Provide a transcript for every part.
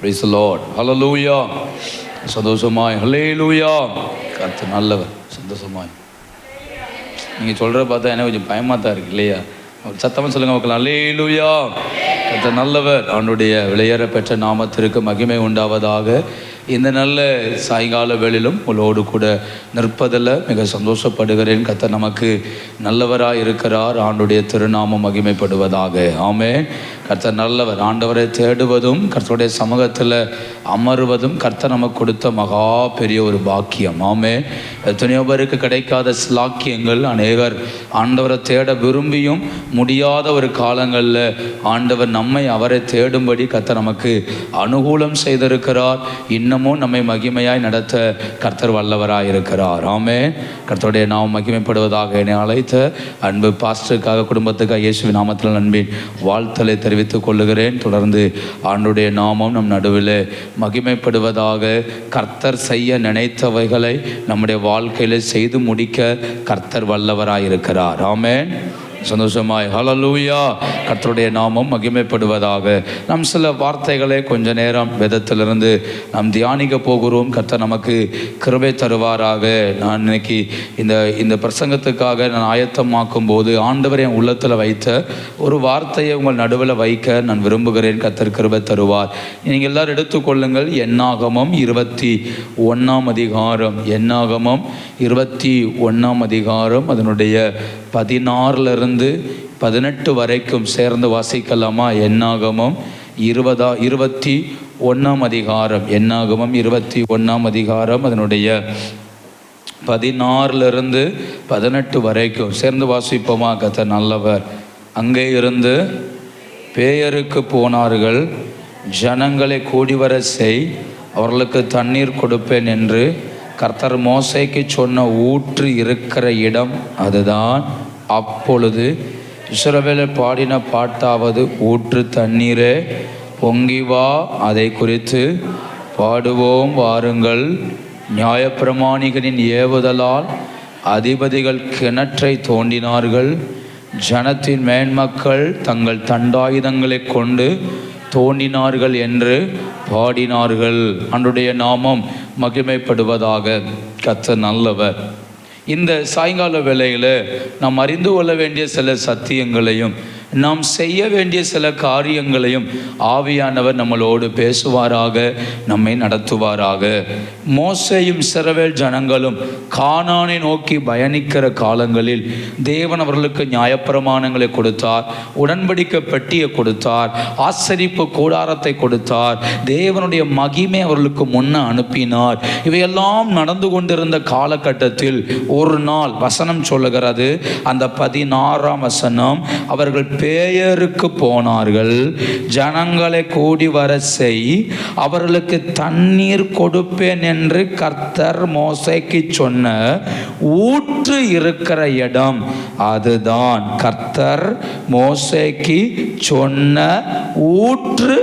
Praise the Lord. Hallelujah. சந்தோஷமாய் ஹல்லேலூயா. கர்த்தர் நல்லவர். சந்தோஷமாய் நீங்கள் சொல்கிறத பார்த்தா எனக்கு கொஞ்சம் பயமாக தான் இருக்குது இல்லையா? ஒரு சத்தமாக சொல்லுங்கள் மக்கள், ஹல்லேலூயா. கர்த்தர் நல்லவர். அவனுடைய விலையேற பெற்ற நாமத்திற்கு மகிமை உண்டாவதாக. இந்த நல்ல சாயங்கால வேளையிலும் உங்களோடு கூட நிற்பதில் மிக சந்தோஷப்படுகிறேன். கர்த்தர் நமக்கு நல்லவராக இருக்கிறார். ஆண்டுடைய திருநாமம் மகிமைப்படுவதாக. ஆமென். கர்த்தர் நல்லவர். ஆண்டவரை தேடுவதும் கர்த்தருடைய சமூகத்தில் அமர்வதும் கர்த்தர் நமக்கு கொடுத்த மகா பெரிய ஒரு பாக்கியம். ஆமென். எத்தனையோ பேருக்கு கிடைக்காத ஸ்லாக்கியங்கள். அநேகர் ஆண்டவரை தேட விரும்பியும் முடியாத ஒரு காலங்களில் ஆண்டவர் நம்மை அவரை தேடும்படி கர்த்தர் நமக்கு அனுகூலம் செய்திருக்கிறார். இன்னமும் நம்மை மகிமையாய் நடத்த கர்த்தர் வல்லவராய் இருக்கிறார். ஆமென். கர்த்தருடைய நாமம் மகிமைப்படுவதாக. என்னை அழைத்த அன்பு பாஸ்டருக்காக, குடும்பத்துக்காக இயேசுவின் நாமத்தில் அன்பின் வாழ்த்தலை தெரிவித்துக் கொள்ளுகிறேன். தொடர்ந்து ஆண்டுடைய நாமம் நம் நடுவில் மகிமைப்படுவதாக. கர்த்தர் செய்ய நினைத்தவைகளை நம்முடைய வாழ்க்கையில் செய்து முடிக்க கர்த்தர் வல்லவராய் இருக்கிறார். ஆமென். சந்தோஷமாய் ஹல்லேலூயா. கர்த்தருடைய நாமம் மகிமைப்படுவதாக. நாம் சில வார்த்தைகளை கொஞ்ச நேரம் வேதத்திலிருந்து நாம் தியானிக்க போகிறோம். கர்த்தர் நமக்கு கிருபை தருவாராக. நான் இன்னைக்கு இந்த பிரசங்கத்துக்காக நான் ஆயத்தமாக்கும் போது ஆண்டவர் என் உள்ளத்தில் வைத்த ஒரு வார்த்தையை உங்கள் நடுவில் வைக்க நான் விரும்புகிறேன். கர்த்தர் கிருபை தருவார். நீங்கள் எல்லாரும் எடுத்துக்கொள்ளுங்கள். என்னாகமம் 21 அதிகாரம். என்னாகமம் 21 அதிகாரம் அதனுடைய 16 18 வரைக்கும் சேர்ந்து வாசிக்கலாமா? என்னாகமம் 21 அதிகாரம். என்னாகமம் 21 அதிகாரம் அதனுடைய 16 18 வரைக்கும் சேர்ந்து வாசிப்போமா? கர்த்தர் நல்லவர். அங்கே இருந்து பேயருக்கு போனார்கள். ஜனங்களை கூடிவர செய், அவர்களுக்கு தண்ணீர் கொடுப்பேன் என்று கர்த்தர் மோசேக்கு சொன்ன ஊற்று இருக்கிற இடம் அதுதான். அப்பொழுது இஸ்ரவேலர் பாடின பாட்டாவது, ஊற்று தண்ணீரே பொங்கி வா, அதை குறித்து பாடுவோம் வாருங்கள். நியாயப்பிரமாணிகளின் ஏவுதலால் அதிபதிகள் கிணற்றை தோண்டினார்கள். ஜனத்தின் மேன்மக்கள் தங்கள் தண்டாயுதங்களை கொண்டு தோண்டினார்கள் என்று பாடினார்கள். ஆண்டவருடைய நாமம் மகிமைப்படுவதாக. கர்த்தர் நல்லவர். இந்த சாயங்கால வேளையில் நாம் அறிந்து கொள்ள வேண்டிய சில சத்தியங்களையும் நாம் செய்ய வேண்டிய சில காரியங்களையும் ஆவியானவர் நம்மளோடு பேசுவாராக, நம்மை நடத்துவாராக. மோசேயும் இஸ்ரவேல் ஜனங்களும் கானானை நோக்கி பயணிக்கிற காலங்களில் தேவன் அவர்களுக்கு நியாயப்பிரமாணங்களை கொடுத்தார், உடன்படிக்கை பெட்டியை கொடுத்தார், ஆசரிப்பு கூடாரத்தை கொடுத்தார், தேவனுடைய மகிமை அவர்களுக்கு முன்ன அனுப்பினார். இவையெல்லாம் நடந்து கொண்டிருந்த காலகட்டத்தில் ஒரு நாள் வசனம் சொல்லுகிறது, அந்த 16ஆம் வசனம், அவர்கள் பேயருக்கு போனார்கள். ஜனங்களை கூடி வர செய், அவர்களுக்கு தண்ணீர் கொடுப்பேன் என்று கர்த்தர் மோசேக்கு சொன்ன ஊற்று இருக்கிற இடம் அதுதான். கர்த்தர் மோசேக்கு சொன்ன ஊற்று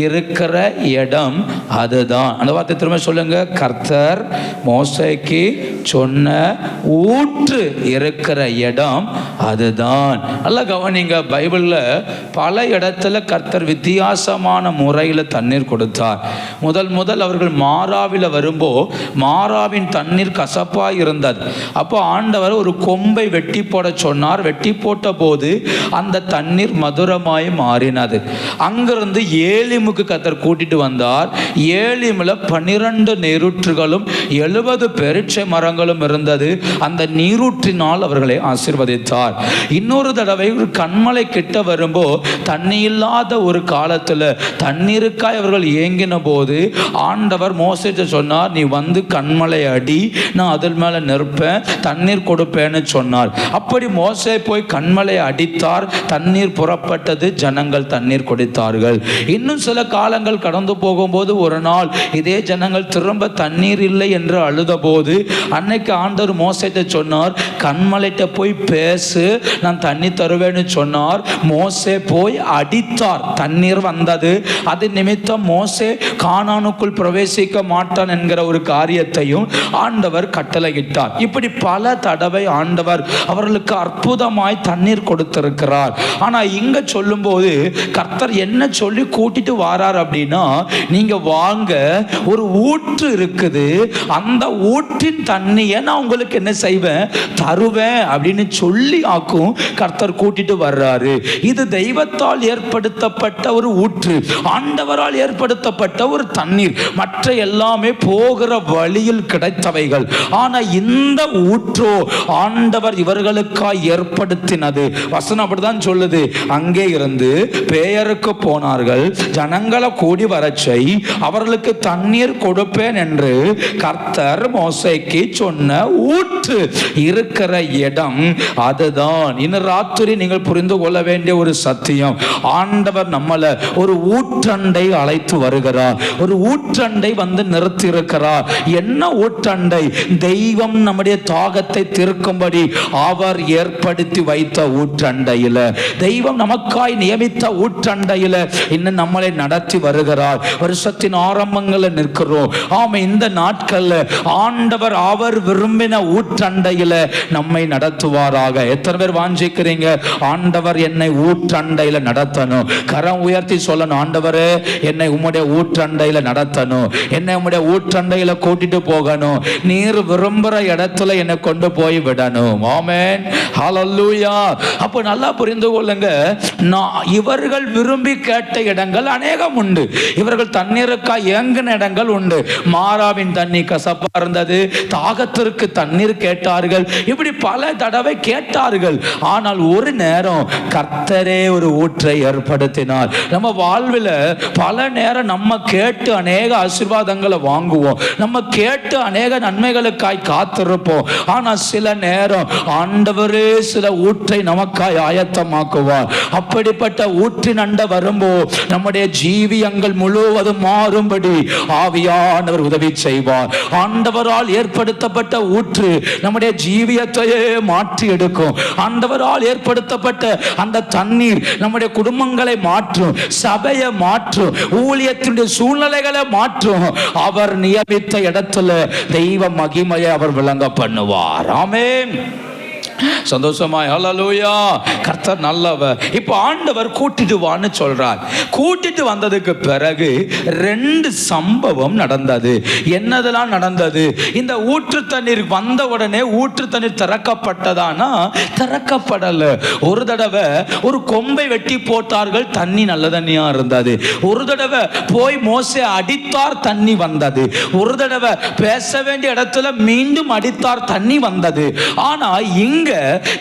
இருக்கிற இடம் அதுதான். அந்த வார்த்தை திரும்ப சொல்லுங்க. கர்த்தர் மோசேக்கு சொன்ன ஊற்று இருக்கிற இடம் அதுதான். நல்லா கவனிங்க. பைபிளில் பல இடத்துல கர்த்தர் வித்தியாசமான முறையில் தண்ணீர் கொடுத்தார். முதல் அவர்கள் மாராவில் வரும்போ மாராவின் தண்ணீர் கசப்பாக இருந்தது. அப்போ ஆண்டவர் ஒரு கொம்பை வெட்டி போட சொன்னார். வெட்டி போட்ட போது அந்த தண்ணீர் மதுரமாய் மாறினது. அங்கிருந்து ஏலிமுக்கு கர்த்தர் கூட்டிட்டு வந்தார். ஏலிமில் 12 நீரூற்றுகளும் 70 பெருச்சை மரங்களும் இருந்தது. அந்த நீரூற்றினால் அவர்களை ஆசீர்வதித்தார். இன்னொரு தடவை ஒரு கண்மலை கிட்ட வரும்போ தண்ணி இல்லாத ஒரு காலத்தில் தண்ணீருக்காய் அவர்கள் ஏங்கின போது ஆண்டவர் மோசேக்கு சொன்னார், நீ வந்து கண்மலை அடி, நான் அதில் மேலே நிற்பேன், தண்ணீர் கொடுப்பேன்னு சொன்னார். அப்படி மோசே போய் கண்மலை அடித்தார். தண்ணீர் புறப்பட்டது. ஜனங்கள் தண்ணீர் குடித்தார்கள். இன்னும் சில காலங்கள் கடந்து போகும்போது ஒரு நாள் இதே ஜனங்கள் திரும்ப தண்ணீர் இல்லை என்று அழுத போது அன்னைக்கு ஆண்டவர் மோசேக்கு சொன்னார், கண்மலைட்ட போய் பேசு, நான் தண்ணி தருவேன்னு சொன்னார். மோசே போய் அடித்தார், தண்ணீர் வந்தது. அது நிமித்தம் மோசே கானானுக்குள் பிரவேசிக்க மாட்டான் என்கிற ஒரு காரியத்தையும் ஆண்டவர் கட்டளையிட்டார். இப்படி பல தடவை ஆண்டவர் அவர்களுக்கு அற்புதமாய் தண்ணீர் கொடுத்திருக்கிறார். ஆனா இங்க சொல்லும் போது கர்த்தர் என்ன சொல்லி கூட்டிட்டு வாரார் அப்படின்னா, நீங்க வாங்க, ஒரு ஊற்று இருக்குது, அந்த ஊற்றின் தண்ணியை நான் உங்களுக்கு என்ன செய்வேன், தருவேன் அப்படின்னு சொல்லி ஆக்கும் கர்த்தர் கூட்டிட்டு வர்றாரு. இது தெய்வத்தால் ஏற்படுத்தப்பட்ட ஒரு ஊற்று, ஆண்டவரால் ஏற்படுத்தப்பட்ட ஒரு தண்ணீர். மற்ற எல்லாமே போகிற வழியில் கிடைத்தவைகள். ஆனா இந்த ஊற்றோ ஆண்டவர் இவர்களுக்காய் ஏற்படுத்தினது. வசனம் அப்படிதான் சொல்லுது. அங்கே இருந்து பேயருக்கு போனார்கள், ஜனங்களை கூடி வரச்சை அவர்களுக்கு தண்ணீர் கொடுப்பேன் என்று கர்த்தர் மோசேக்கு சொன்ன ஊற்று இருக்கிற இடம் அதுதான். இன்று ராத்திரி நீங்கள் புரிந்து கொள்ள வேண்டிய ஒரு சத்தியம், ஆண்டவர் நம்மளை ஒரு ஊற்றண்டை அழைத்து வருகிறார். ஒரு ஊற்றண்டை வந்து நிறுத்தி இருக்கிறார். என்ன ஊற்றண்டை? தெய்வம் நம்முடைய தாகத்தை தீர்க்கும்படி அவர் ஏற்படுத்தி வைத்த ஊற்றண்டையில், தெய்வம் நமக்காய் நியமித்த ஊற்றண்டையில் இன்னும் நம்மளை நடத்தி வருகிறார். வருஷத்தின் ஆரம்பங்களில் நிற்கிறோம். ஆமா, இந்த நாட்கள்ல ஆண்டவர் அவர் விரும்பின ஊற்றண்டையில் நம்மை நடத்துவாராக. எத்தனை பேர் வாஞ்சிக்கிறீங்க, ஆண்டவர் என்னை ஊற்றண்டையில் நடத்தணும்? கரம் உயர்த்தி சொல்லணும், ஆண்டவரே என்னை உம்முடைய ஊற்றண்டையில் நடத்தணும், என்னை உம்முடைய ஊற்றண்டையில் கூட்டிட்டு போகணும், நீர் விரும்புகிற இடத்துல என்னை கொண்டு போய் விடணும். ஆமென், ஹல்லேலூயா. அப்போ நல்லா புரிந்து கொள்ளுங்க, இவர்கள் விரும்பி கேட்ட இடங்கள் அநேகம் உண்டு. இவர்கள் தண்ணீருக்காக ஏங்கின இடங்கள் உண்டு. மாறாவின் தண்ணி கசப்பா இருந்தது, தாகத்திற்கு தண்ணீர் கேட்டார்கள், இப்படி பல தடவை கேட்டார்கள். ஆனால் ஒரு நேரம் கர்த்தரே ஒரு ஊற்றை ஏற்படுத்தினார். நம்ம வாழ்வில் பல நேரம் நம்ம கேட்டு அநேக ஆசீர்வாதங்களை வாங்குவோம், நம்ம கேட்டு அநேக நன்மைகளுக்காய் காத்திருப்போம். ஆனால் சில நேரம் ஆண்டவரே சில ஊற்றை நமக்காய் ஆயத்தமாக்குவார். அப்படிப்பட்ட ஊற்றின் அண்ட வரும்போ நம்முடைய ஜீவியங்கள் முழுவதும் மாறும்படி ஆவியானவர் உதவி செய்வார். ஆண்டவரால் ஏற்படுத்தப்பட்ட ஊற்று நம்முடைய ஜீவியத்தையே மாற்றி எடுக்கும். ஆண்டவரால் ஏற்படுத்தப்பட்ட அந்த தண்ணீர் நம்முடைய குடும்பங்களை மாற்றும், சபையை மாற்றும், ஊழியத்தினுடைய சூழ்நிலைகளை மாற்றும். அவர் நியமித்த இடத்துல தெய்வ மகிமையை அவர் விளங்க பண்ணுவார். ஆமென், சந்தோஷமாய் ஹல்லேலூயா. கர்த்தர் நல்லவர். இப்போ ஆண்டவர் கூட்டிட்டு வான்னு சொல்றார். கூட்டிட்டு வந்ததுக்கு பிறகு ரெண்டு சம்பவம் நடந்தது. என்னதெல்லாம் நடந்தது? இந்த ஊற்று தண்ணீர் வந்த உடனே ஊற்று தண்ணீர் திறக்கப்பட்டதானா? திறக்கப்படல. ஒரு தடவை ஒரு கொம்பை வெட்டி போட்டார்கள், தண்ணி நல்ல தண்ணியா இருந்தது. ஒரு தடவை போய் மோசே அடித்தார், தண்ணி வந்தது. ஒரு தடவை பேச வேண்டிய இடத்துல மீண்டும் அடித்தார், தண்ணி வந்தது. ஆனா இங்க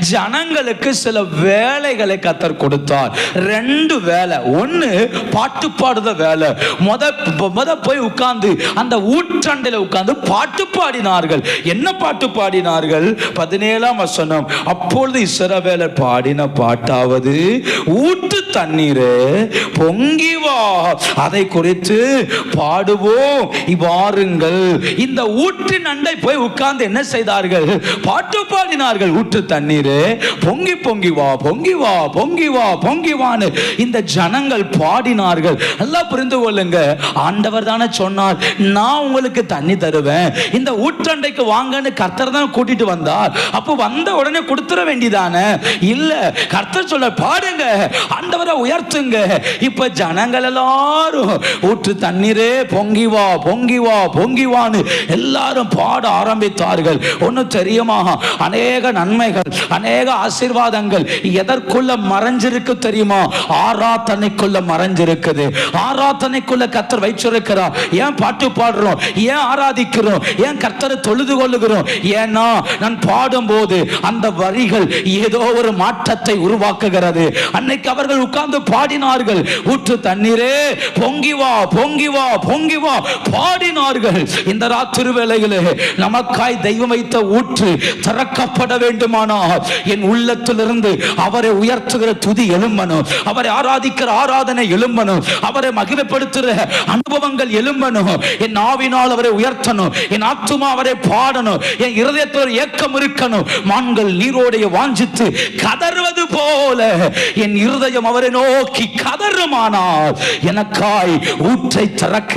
ஜனங்களுக்கு சில வேலைகளை கர்த்தர் கொடுத்தார். ரெண்டு வேலை. ஒன்னு பாட்டு பாடுற வேலை. முத போய் உட்கார்ந்து அந்த ஊற்றண்டையில உட்கார்ந்து பாட்டு பாடினார்கள். என்ன பாட்டு பாடினார்கள்? 17ஆம் வசனம், அப்பொழுது இஸ்ரவேலர் பாடின பாட்டாவது, ஊற்று தண்ணீரே பொங்கி வா, அதை குறித்து பாடுவோம் வாருங்கள். இந்த ஊற்றின் அண்டை போய் உட்கார்ந்து என்ன செய்தார்கள்? பாட்டு பாடினார்கள். ஊற்று தண்ணீரே பொங்கி பொங்கி வா, பொங்கி வா, பொங்கி வா, பொங்கி வான்னு இந்த ஜனங்கள் பாடினார்கள். நல்லா புரிந்து கொள்ளுங்க, ஆண்டவர் தானே சொன்னார், நான் உங்களுக்கு தண்ணி தருவேன், இந்த ஊற்றண்டைக்கு வாங்கன்னு கர்த்தர் தான் கூட்டிட்டு வந்தார். அப்போ வந்த உடனே கொடுத்துட வேண்டியதானே? இல்ல, கர்த்தர் சொல்ல பாடுங்க, ஆண்டவரை உயர்த்துங்க. இப்ப ஜனங்கள் எல்லாரும் ஊற்று தண்ணீரே பொங்கி வா, பொங்கி வா, பொங்கி வான்னு எல்லாரும் பாட ஆரம்பித்தார்கள். ஒன்னு தெரியுமா? அநேக நன்மைகள், அநேக ஆசீர்வாதங்கள் எதற்குள்ள மறைஞ்சிருக்கு தெரியுமா? ஆராதனைக்குள்ள மறைஞ்சிருக்குது. ஆராதனைக்குள்ள கர்த்தர் வைச்சிருக்கிறார். ஏன் பாட்டு பாடுறோம்? ஏன் ஆராதிக்கிறோம்? ஏன் கர்த்தரை தொழுது கொள்ளுகிறோம்? ஏன்னா நான் பாடும்போது அந்த வரிகள் ஏதோ ஒரு மாற்றத்தை உருவாக்குகிறது. அன்னைக்கு அவர்கள் உட்கார்ந்து பாடினார்கள், ஊற்று தண்ணீரே பொங்கி வா, பொங்கி வா, பொங்கி வா பாடினார்கள். இந்த ராத்திரி வேளையிலே நமக்காய் தெய்வம் வைத்த ஊற்று திறக்கப்பட வேண்டும் வேண்டுமானால் என் உள்ளத்திலிருந்து அவரை உயர்த்துகிற துதி எழும்பணும், அவரை ஆராதிக்கிற ஆராதனை எழும்பணும், அவரை மகிமைப்படுத்துகிற அனுபவங்கள் எழும்பணும். என் ஆவினால் அவரை உயர்த்தணும், என் ஆத்துமா அவரை பாடணும், என் இருதயத்தில் ஒரு ஏக்கம் இருக்கணும். மான்கள் நீரோடைய வாஞ்சித்து கதறுவது போல என் இருதயம் அவரை நோக்கி கதறுமானால் எனக்காய் ஊற்றை திறக்க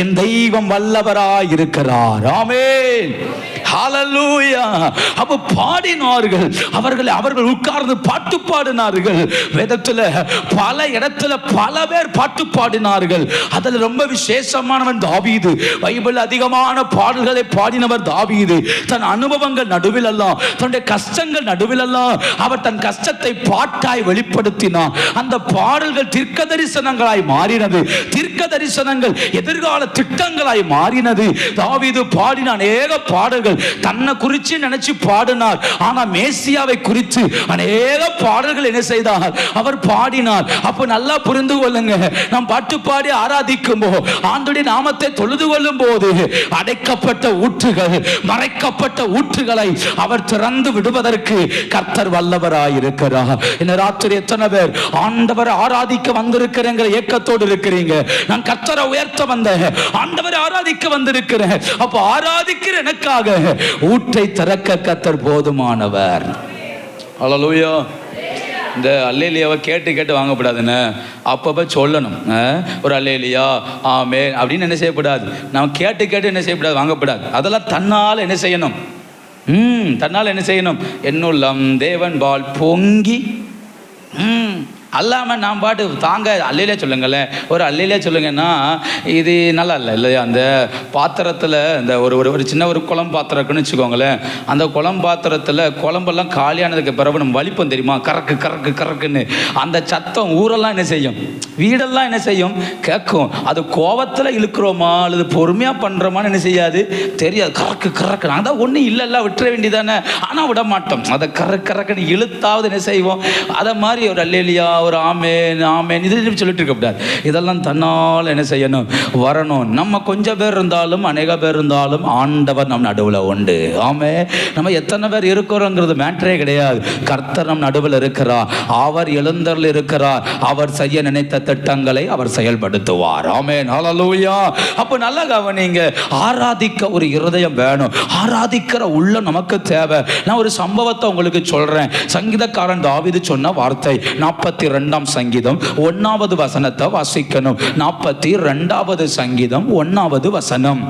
என் தெய்வம் வல்லவராய் இருக்கிறார். ஆமென், ஹல்லேலூயா. அப்ப பாடினார்கள், அவர்கள் உட்கார்ந்து பாட்டு பாடினார்கள். வேதத்துல பல இடத்துல பல பேர் பாட்டு பாடினார்கள். அதில் ரொம்ப விசேஷமானவன் தாவீது. பைபிள் அதிகமான பாடல்களை பாடினவர் தாவீது. தன் அனுபவங்கள் நடுவில் எல்லாம், தன்னுடைய கஷ்டங்கள் நடுவில் எல்லாம் அவர் தன் கஷ்டத்தை பாட்டாய் வெளிப்படுத்தினார். அந்த பாடல்கள் தீர்க்க தரிசனங்களாய் மாறினது, தீர்க்க தரிசனங்கள் எதிர்கால திட்டங்களாய் மாறினது. தாவீது பாடின அநேக பாடல்கள் தன்னை குறித்து நினைச்சு பாடினார். ஆனா மேசியாவை குறித்து அநேக பாடல்கள் என்ன செய்தார், அவர் பாடினார். அப்ப நல்லா புரிந்து கொள்ளுங்க, நாம் பாட்டு பாடி ஆராதிக்கும் போது, ஆண்டவருடைய நாமத்தை தொழுது கொள்ளும் போது அடைக்கப்பட்ட ஊற்றுகள், மறைக்கப்பட்ட ஊற்றுகளை அவர் திறந்து விடுவதற்கு கர்த்தர் வல்லவராயிருக்கிறார். இந்த ராத்திரி எத்தனை பேர் ஆண்டவரை ஆராதிக்க வந்திருக்கிறேங்கிற ஏக்கத்தோடு இருக்கிறீங்க? நான் கர்த்தரை உயர்த்த வந்தேன், ஆண்டவரை ஆராதிக்க வந்திருக்கிறேன். அப்ப ஆராதிக்கிற எனக்காக ஊற்றை திறக்க கர்த்தர் போதுமானவர். ஹல்லேலூயா. இந்த அல்லேலியாவை கேட்டு கேட்டு வாங்கப்படாதுன்னு அப்பப்போ சொல்லணும். ஒரு அல்லேலியா ஆமென் அப்படின்னு என்ன செய்யக்கூடாது, நம்ம கேட்டு கேட்டு என்ன செய்யக்கூடாது, வாங்கப்படாது. அதெல்லாம் தன்னால் என்ன செய்யணும், தன்னால் என்ன செய்யணும், என்னுள்ளம் தேவன் பால் பொங்கி அல்லாமல் நான் பாட்டு தாங்க அல்லையிலே சொல்லுங்களேன். ஒரு அல்லையிலே சொல்லுங்கன்னா இது நல்லா இல்லை இல்லையா? அந்த பாத்திரத்தில் இந்த ஒரு சின்ன ஒரு குழம்பு பாத்திரம் இருக்குன்னு வச்சுக்கோங்களேன். அந்த குழம்பு பாத்திரத்தில் குழம்பெல்லாம் காலியானதுக்கு பிறகு நம்ம வலிப்போம் தெரியுமா, கறக்கு கறக்கு கறக்குன்னு. அந்த சத்தம் ஊரெல்லாம் என்ன செய்யும், வீடெல்லாம் என்ன செய்யும், கேட்கும். அது கோவத்தில் இழுக்கிறோமா அல்லது பொறுமையாக பண்ணுறோமான்னு என்ன செய்யாது, தெரியாது. கறக்கு கறக்கு அதான் ஒன்றும் இல்லைல்ல, விட்டுற வேண்டியதானே. ஆனால் விட மாட்டோம். அதை கறக்கு கறக்குன்னு இழுத்தாவது என்ன செய்வோம். அதை மாதிரி ஒரு அல்லேலியா, ஒரு ஆமென் ஆமென் இது சொல்லிட்டு இருக்கக்கூடாது. இதெல்லாம் தன்னால் என்ன செய்யணும், வரணும். நம்ம கொஞ்சம் பேர் இருந்தாலும் அநேக பேர் இருந்தாலும் ஆண்டவர் நம் நடுவில் உண்டு. ஆமென். நம்ம எத்தனை பேர் இருக்கிறோங்கிறது மேட்டரே கிடையாது. கர்த்தர் நம் நடுவில் இருக்கிறார், அவர் எழுந்தருள் இருக்கிறார், அவர் செய்ய நினைத்த திட்டங்களை அவர் செயல்படுத்துவார். ஆமென், ஹல்லேலூயா. அப்போ நல்லா கவனிங்க, ஆராதிக்க ஒரு இருதயம் வேணும், ஆராதிக்கிற உள்ள நமக்கு தேவை. நான் ஒரு சம்பவத்தை உங்களுக்கு சொல்றேன். சங்கீதக்காரன் தாவீது சொன்ன வார்த்தை 42ஆம் சங்கீதம் 1வது வசனத்தை வாசிக்கணும். 42வது சங்கீதம் 1வது வசனம்.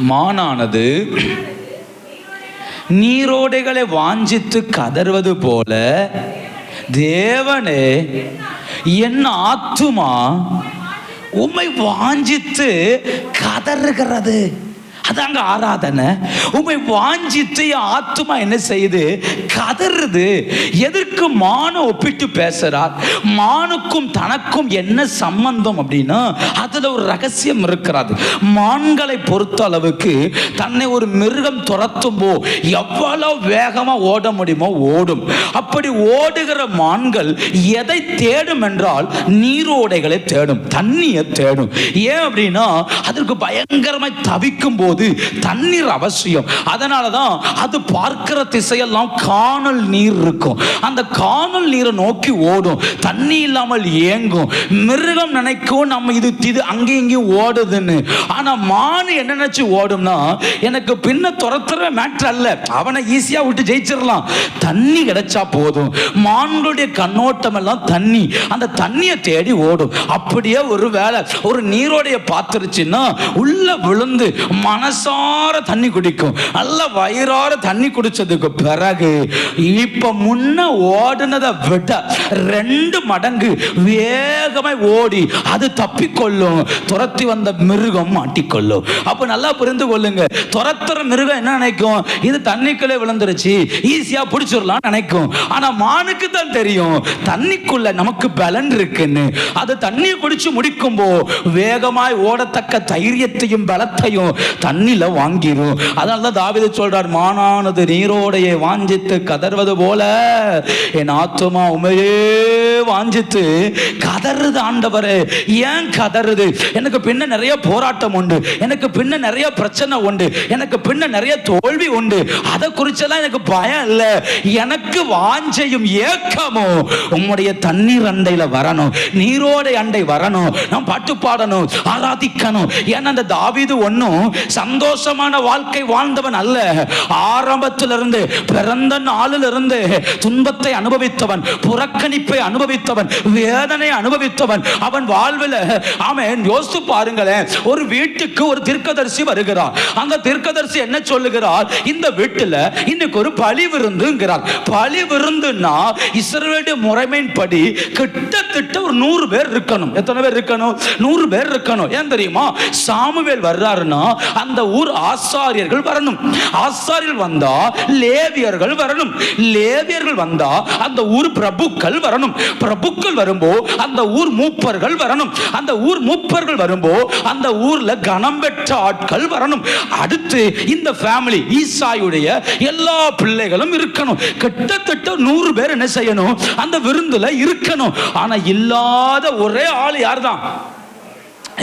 மானானது நீரோடைகளை வாஞ்சித்து கதறுவது போல தேவனே என் ஆத்துமா உம்மை வாஞ்சித்து கதறுகிறது. அதாங்க ஆராதனை. உம்மை வாஞ்சித்து ஆத்துமா என்ன செய்யுது, கதறுது. எதற்கு மானை ஒப்பிட்டு பேசுறார்? மானுக்கும் தனக்கும் என்ன சம்பந்தம் அப்படின்னா அதுல ஒரு ரகசியம் இருக்கிறது. மான்களை பொறுத்த அளவுக்கு தன்னை ஒரு மிருகம் துரத்தும் போ எவ்வளவு வேகமா ஓட முடியுமோ ஓடும். அப்படி ஓடுகிற மான்கள் எதை தேடும் என்றால் நீரோடைகளை தேடும், தண்ணியை தேடும். ஏன் அப்படின்னா அதற்கு பயங்கரமாய் தவிக்கும் போது தண்ணீர் அவசியம். அதனாலதான் அது பார்க்கிற திசையெல்லாம் காணல் நீர் இருக்கும். அந்த காணல் நீரை நோக்கி ஓடும், தண்ணி இல்லாமல் ஏங்கும். மிருகம் நினைக்கும் நம்ம இது அங்கேயும் இங்கேயும் ஓடுதுன்னு. ஆனா மான் என்ன நினைச்சு ஓடும்னா, எனக்கு பின்ன துரத்துற மேட்டர் அல்ல, அவனை ஈஸியா விட்டு ஜெயிச்சிடலாம், தண்ணி கிடைச்சா போதும். மான்களுடைய கண்ணோட்டம் எல்லாம் தண்ணி, அந்த தண்ணியை தேடி ஓடும். அப்படியே ஒரு வேளை ஒரு நீரோடைய பார்த்துருச்சுன்னா உள்ள விழுந்து மனசார தண்ணி குடிக்கும். நல்ல வயிறார தண்ணி குடிச்சதுக்கு பிறகு இப்ப முன்ன ஓடுனதை விட 2 மடங்கு வேகமாய் ஓடி அது தப்பிக்கொள்ளும். துரத்தி வந்த மிருகம் மாட்டிக்கொள்ளும். அப்ப நல்லா புரிந்து கொள்ளுங்க, துரத்துற மிருகம் என்ன நினைக்கும், இது தண்ணிக்குள்ளே விழுந்துருச்சு ஈஸியா பிடிச்சிடலாம் நினைக்கும். ஆனா மானுக்கு தான் தெரியும் தண்ணிக்குள்ள நமக்கு பலன் இருக்குன்னு. அது தண்ணியை குடிச்சு முடிக்கும் போ வேகமாய் ஓடத்தக்க தைரியத்தையும் பலத்தையும் தண்ணில வாங்கிரும். அதனாலதான் தாவீது சொல்றார், மானானது நீரோடையை வாஞ்சித்து கதறுவது போல என் ஆத்துமா உமையே வாஞ்சித்து கதறுது ஆண்டவரே. ஏன் கதறுது? எனக்கு பின்ன நிறைய போராட்டம் உண்டு, எனக்கு பின்ன நிறைய பிரச்சனை உண்டு, எனக்கு பின்ன நிறைய தோல்வி உண்டு. அதை குறிச்செல்லாம் எனக்கு பயம் இல்லை. எனக்கு வாஞ்சையும் ஏக்கமும் உம்முடைய தண்ணீர் அண்டையில வரணும், நீரோடை அண்டை வரணும். நான் பாட்டு பாடணும், ஆராதிக்கணும். ஏன்னா அந்த தாவீது ஒன்னும் சந்தோஷமான வாழ்க்கை வாழ்ந்தவன் அல்ல. ஆரம்பத்திலிருந்து பிறந்த நாளிலிருந்து துன்பத்தை அனுபவித்தவன், புறக்கணிப்பை அனுபவித்தவன், வேதனை அனுபவித்தவன். அவன் வாழ்வில் ஆமென். யோசித்து பாருங்களேன், ஒரு வீட்டுக்கு ஒரு தீர்க்கதரிசி வருகிறார். அந்த தீர்க்கதரிசி என்ன சொல்லுகிறார்? இந்த வீட்டில் இன்னைக்கு ஒரு பலி விருந்துங்கிறார். பலி விருந்துன்னா இஸ்ரவேலுடைய முறைமையின்படி கிட்டத்தட்ட ஒரு 100 பேர் இருக்கணும். எத்தனை பேர் இருக்கணும்? 100 பேர் இருக்கணும். ஏன் தெரியுமா? சாமுவேல் வர்றாருன்னா அந்த ஊர் ஆசாரியர்கள் வரணும். ஆசாரியர்கள் வந்தா லேவியர்கள் வரணும். லேவியர்கள் வந்தா அந்த ஊர் பிரபுக்கள் வரணும். பிரபுக்கள் வரும்போ அந்த ஊர் மூப்பர்கள் வரணும். அந்த ஊர் மூப்பர்கள் வரும்போ அந்த ஊர்ல கனம் பெற்ற ஆட்கள் வரணும். அடுத்து இந்த ஃபேமிலி ஈசாயுடைய எல்லா பிள்ளைகளும் இருக்கணும். கிட்டத்தட்ட 100 பேர் என்ன செய்யணும்? அந்த விருந்துல இருக்கணும். ஆனா இல்லாத ஒரே ஆள் யார்தான்?